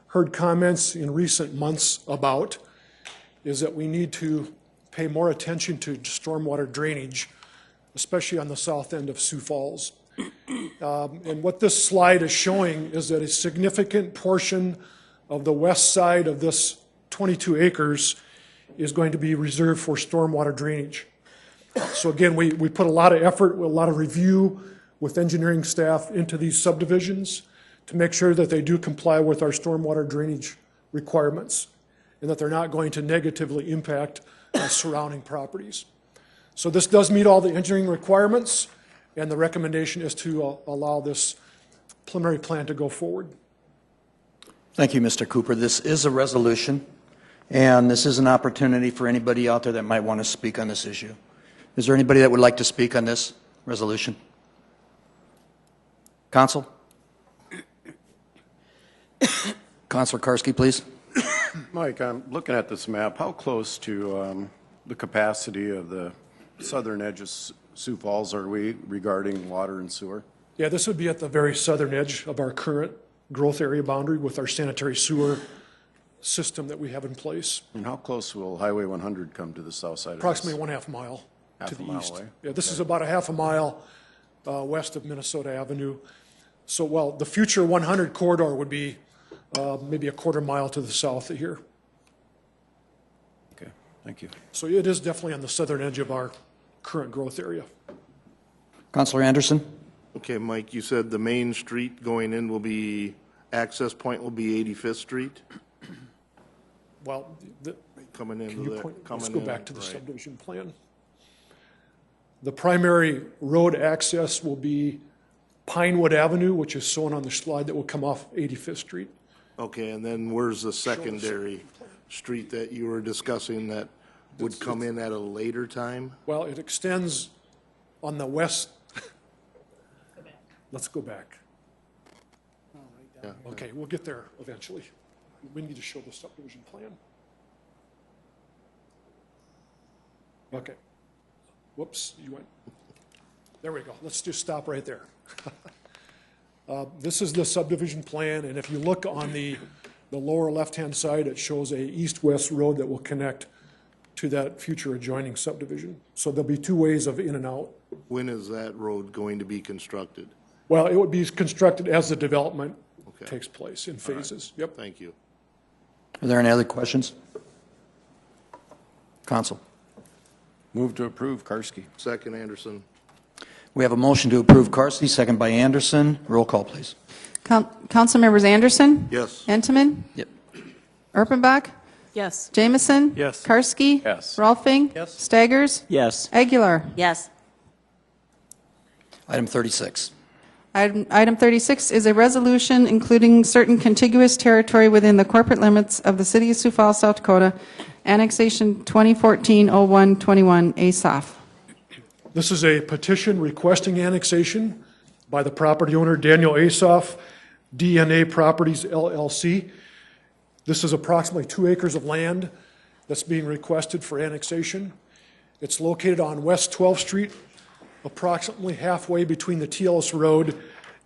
heard comments in recent months about is that we need to pay more attention to stormwater drainage, especially on the south end of Sioux Falls. And what this slide is showing is that a significant portion of the west side of this 22 acres is going to be reserved for stormwater drainage. So again, we put a lot of effort, a lot of review with engineering staff into these subdivisions to make sure that they do comply with our stormwater drainage requirements and that they're not going to negatively impact surrounding properties. So this does meet all the engineering requirements, and the recommendation is to allow this preliminary plan to go forward. Thank you, Mr. Cooper. This is a resolution, and this is an opportunity for anybody out there that might want to speak on this issue. Is there anybody that would like to speak on this resolution? Council? Councilor Karski, please. Mike, I'm looking at this map. How close to the capacity of the southern edge of Sioux Falls are we regarding water and sewer? Yeah, this would be at the very southern edge of our current growth area boundary with our sanitary sewer system that we have in place. And how close will Highway 100 come to the south side of this? Approximately 1/2 mile to the east. Away? Yeah, this is about a 1/2 mile west of Minnesota Avenue. So, well, the future 100 corridor would be maybe a 1/4 mile to the south of here. Okay, thank you. So it is definitely on the southern edge of our current growth area. Councilor Anderson? Okay, Mike, you said the main street going in will be, access point will be 85th Street? Well, Coming into can you there, point, coming let's go in, back to the right. subdivision plan. The primary road access will be Pinewood Avenue, which is shown on the slide that will come off 85th Street. Okay, and then where's the secondary street that you were discussing that would come in at a later time? Well, it extends on the west. Let's go back. Yeah. Okay, we'll get there eventually. We need to show the subdivision plan. Okay. Whoops, you went. There we go. Let's just stop right there. This is the subdivision plan, and if you look on the lower left-hand side, it shows a east-west road that will connect to that future adjoining subdivision. So there'll be 2 ways of in and out. When is that road going to be constructed? Well, it would be constructed as the development takes place in phases. Right. Yep. Thank you. Are there any other questions? Council? Move to approve, Karski. Second, Anderson. We have a motion to approve Karski, second by Anderson. Roll call, please. Council members Anderson? Yes. Entenmann? Yep. Erpenbach? Yes. Jamison? Yes. Karski? Yes. Rolfing? Yes. Staggers? Yes. Aguilar? Yes. Item 36. Item 36 is a resolution including certain contiguous territory within the corporate limits of the City of Sioux Falls, South Dakota, Annexation 2014-0121, ASOF. This is a petition requesting annexation by the property owner Daniel Asoff, DNA Properties LLC. This is approximately 2 acres of land that's being requested for annexation. It's located on West 12th Street, approximately halfway between the TLS Road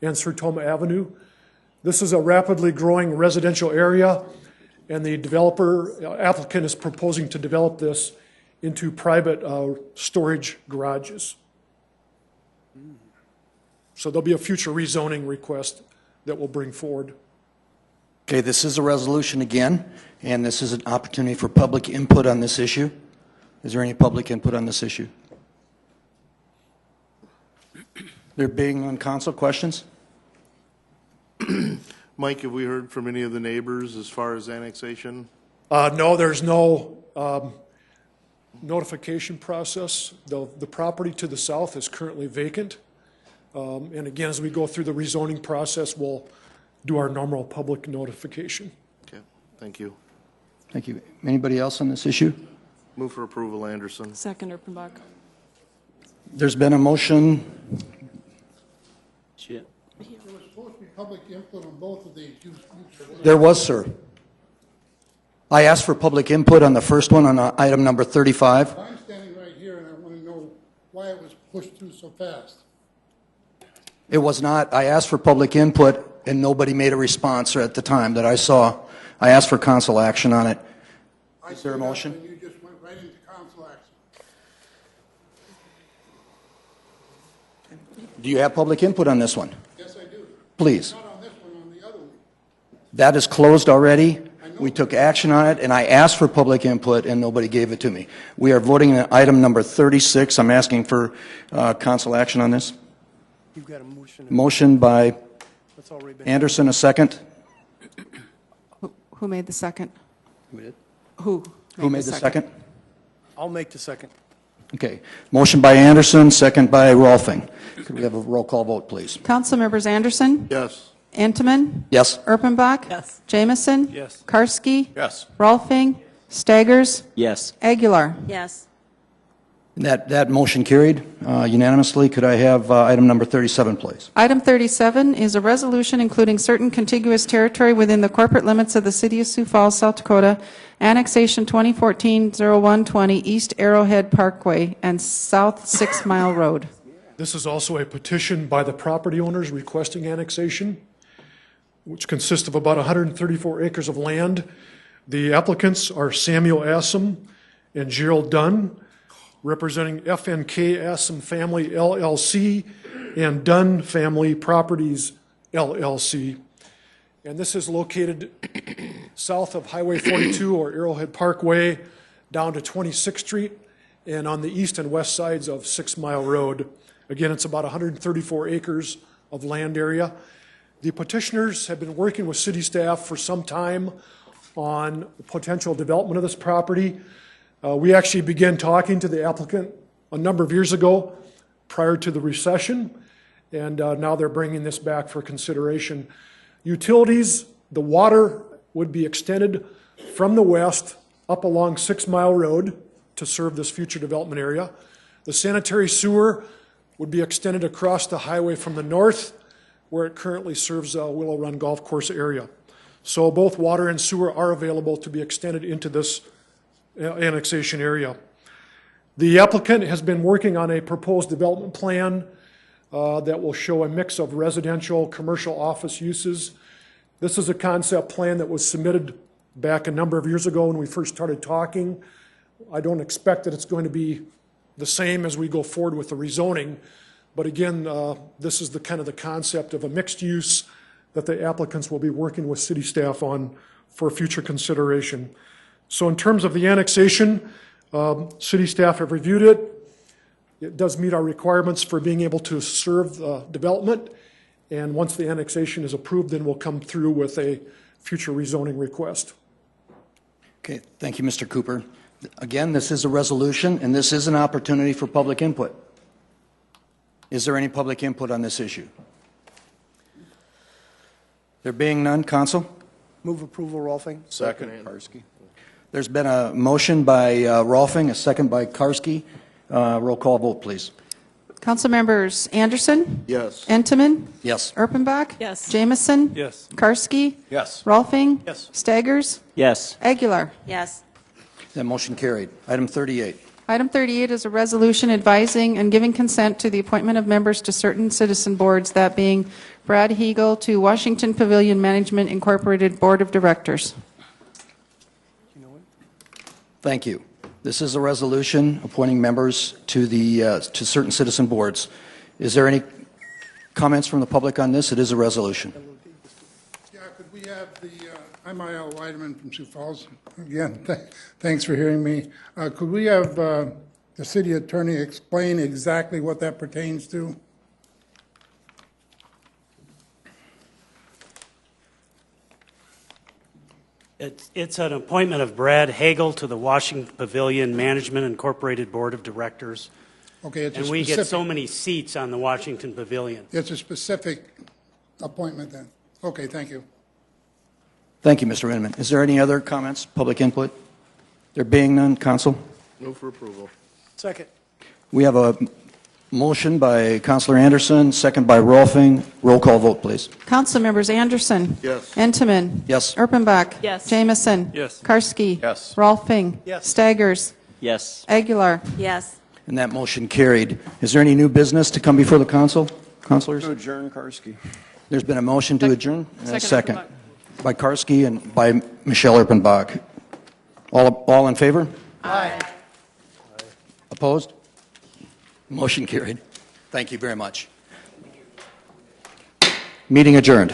and Sertoma Avenue. This is a rapidly growing residential area, and the applicant is proposing to develop this into private storage garages. So there'll be a future rezoning request that we'll bring forward. Okay, this is a resolution again, and this is an opportunity for public input on this issue. Is there any public input on this issue? There being none, council, questions? Mike, have we heard from any of the neighbors as far as annexation? No, there's no notification process. The property to the south is currently vacant. And again, as we go through the rezoning process, we'll do our normal public notification. Okay, thank you. Thank you. Anybody else on this issue? Move for approval, Anderson. Second, Erpenbach. There's been a motion. There was supposed to be public input on both of these. There was, sir. I asked for public input on the first one on item number 35. I'm standing right here and I want to know why it was pushed through so fast. It was not. I asked for public input and nobody made a response at the time that I saw. I asked for council action on it. Is there a motion? And you just went right into council action. Do you have public input on this one? Yes, I do. Please. Not on this one, on the other one. That is closed already. We took action on it, and I asked for public input, and nobody gave it to me. We are voting on item number 36. I'm asking for council action on this. You've got a motion. Motion by Anderson, a second. Who made the second? Who did? Who made the second? I'll make the second. Okay. Motion by Anderson, second by Rolfing. Could we have a roll call vote, please? Council members Anderson? Yes. Antoman? Yes. Erpenbach? Yes. Jamison? Yes. Karski? Yes. Rolfing? Staggers? Yes. Aguilar? Yes. That motion carried unanimously. Could I have item number 37, please? Item 37 is a resolution including certain contiguous territory within the corporate limits of the City of Sioux Falls, South Dakota, Annexation 2014-0120, East Arrowhead Parkway and South 6 Mile Road. This is also a petition by the property owners requesting annexation, which consists of about 134 acres of land. The applicants are Samuel Assam and Gerald Dunn, representing FNK Assam Family LLC and Dunn Family Properties LLC. And this is located south of Highway 42 or Arrowhead Parkway down to 26th Street and on the east and west sides of 6 Mile Road. Again, it's about 134 acres of land area. The petitioners have been working with city staff for some time on the potential development of this property. We actually began talking to the applicant a number of years ago prior to the recession, and now they're bringing this back for consideration. Utilities, the water would be extended from the west up along 6 Mile Road to serve this future development area. The sanitary sewer would be extended across the highway from the north, where it currently serves Willow Run Golf Course area. So both water and sewer are available to be extended into this annexation area. The applicant has been working on a proposed development plan that will show a mix of residential, commercial office uses. This is a concept plan that was submitted back a number of years ago when we first started talking. I don't expect that it's going to be the same as we go forward with the rezoning, but again, this is the kind of the concept of a mixed use that the applicants will be working with city staff on for future consideration. So in terms of the annexation, city staff have reviewed it. It does meet our requirements for being able to serve development. And once the annexation is approved, then we'll come through with a future rezoning request. Okay, thank you, Mr. Cooper. Again, this is a resolution, and this is an opportunity for public input. Is there any public input on this issue? There being none, Council? Move approval, Rolfing. Second, Karski. There's been a motion by Rolfing, a second by Karski. Roll call vote, please. Council members Anderson? Yes. Entenmann? Yes. Erpenbach? Yes. Jamison? Yes. Karski? Yes. Rolfing? Yes. Staggers? Yes. Aguilar? Yes. That motion carried. Item 38. Item 38 is a resolution advising and giving consent to the appointment of members to certain citizen boards, that being Brad Hegel to Washington Pavilion Management Incorporated Board of Directors. Thank you. This is a resolution appointing members to the to certain citizen boards. Is there any comments from the public on this? It is a resolution. Yeah, could we have the, I'm I.L. Weideman from Sioux Falls. Again, thanks for hearing me. Could we have the city attorney explain exactly what that pertains to? It's an appointment of Brad Hagel to the Washington Pavilion Management Incorporated Board of Directors. Okay, it's and a we specific, get so many seats on the Washington Pavilion. It's a specific appointment then. Okay, thank you. Thank you, Mr. Inman. Is there any other comments, public input? There being none, Council? Move for approval. Second. We have a motion by Councilor Anderson, second by Rolfing. Roll call vote, please. Council members Anderson? Yes. Entenmann? Yes. Erpenbach? Yes. Jamison? Yes. Karski? Yes. Rolfing? Yes. Staggers? Yes. Aguilar? Yes. And that motion carried. Is there any new business to come before the council, councilors? To adjourn, Karski. There's been a motion to adjourn and a Second. second by Karski and by Michelle Erpenbach. All in favor? Aye. Opposed? Motion carried. Thank you very much. Meeting adjourned.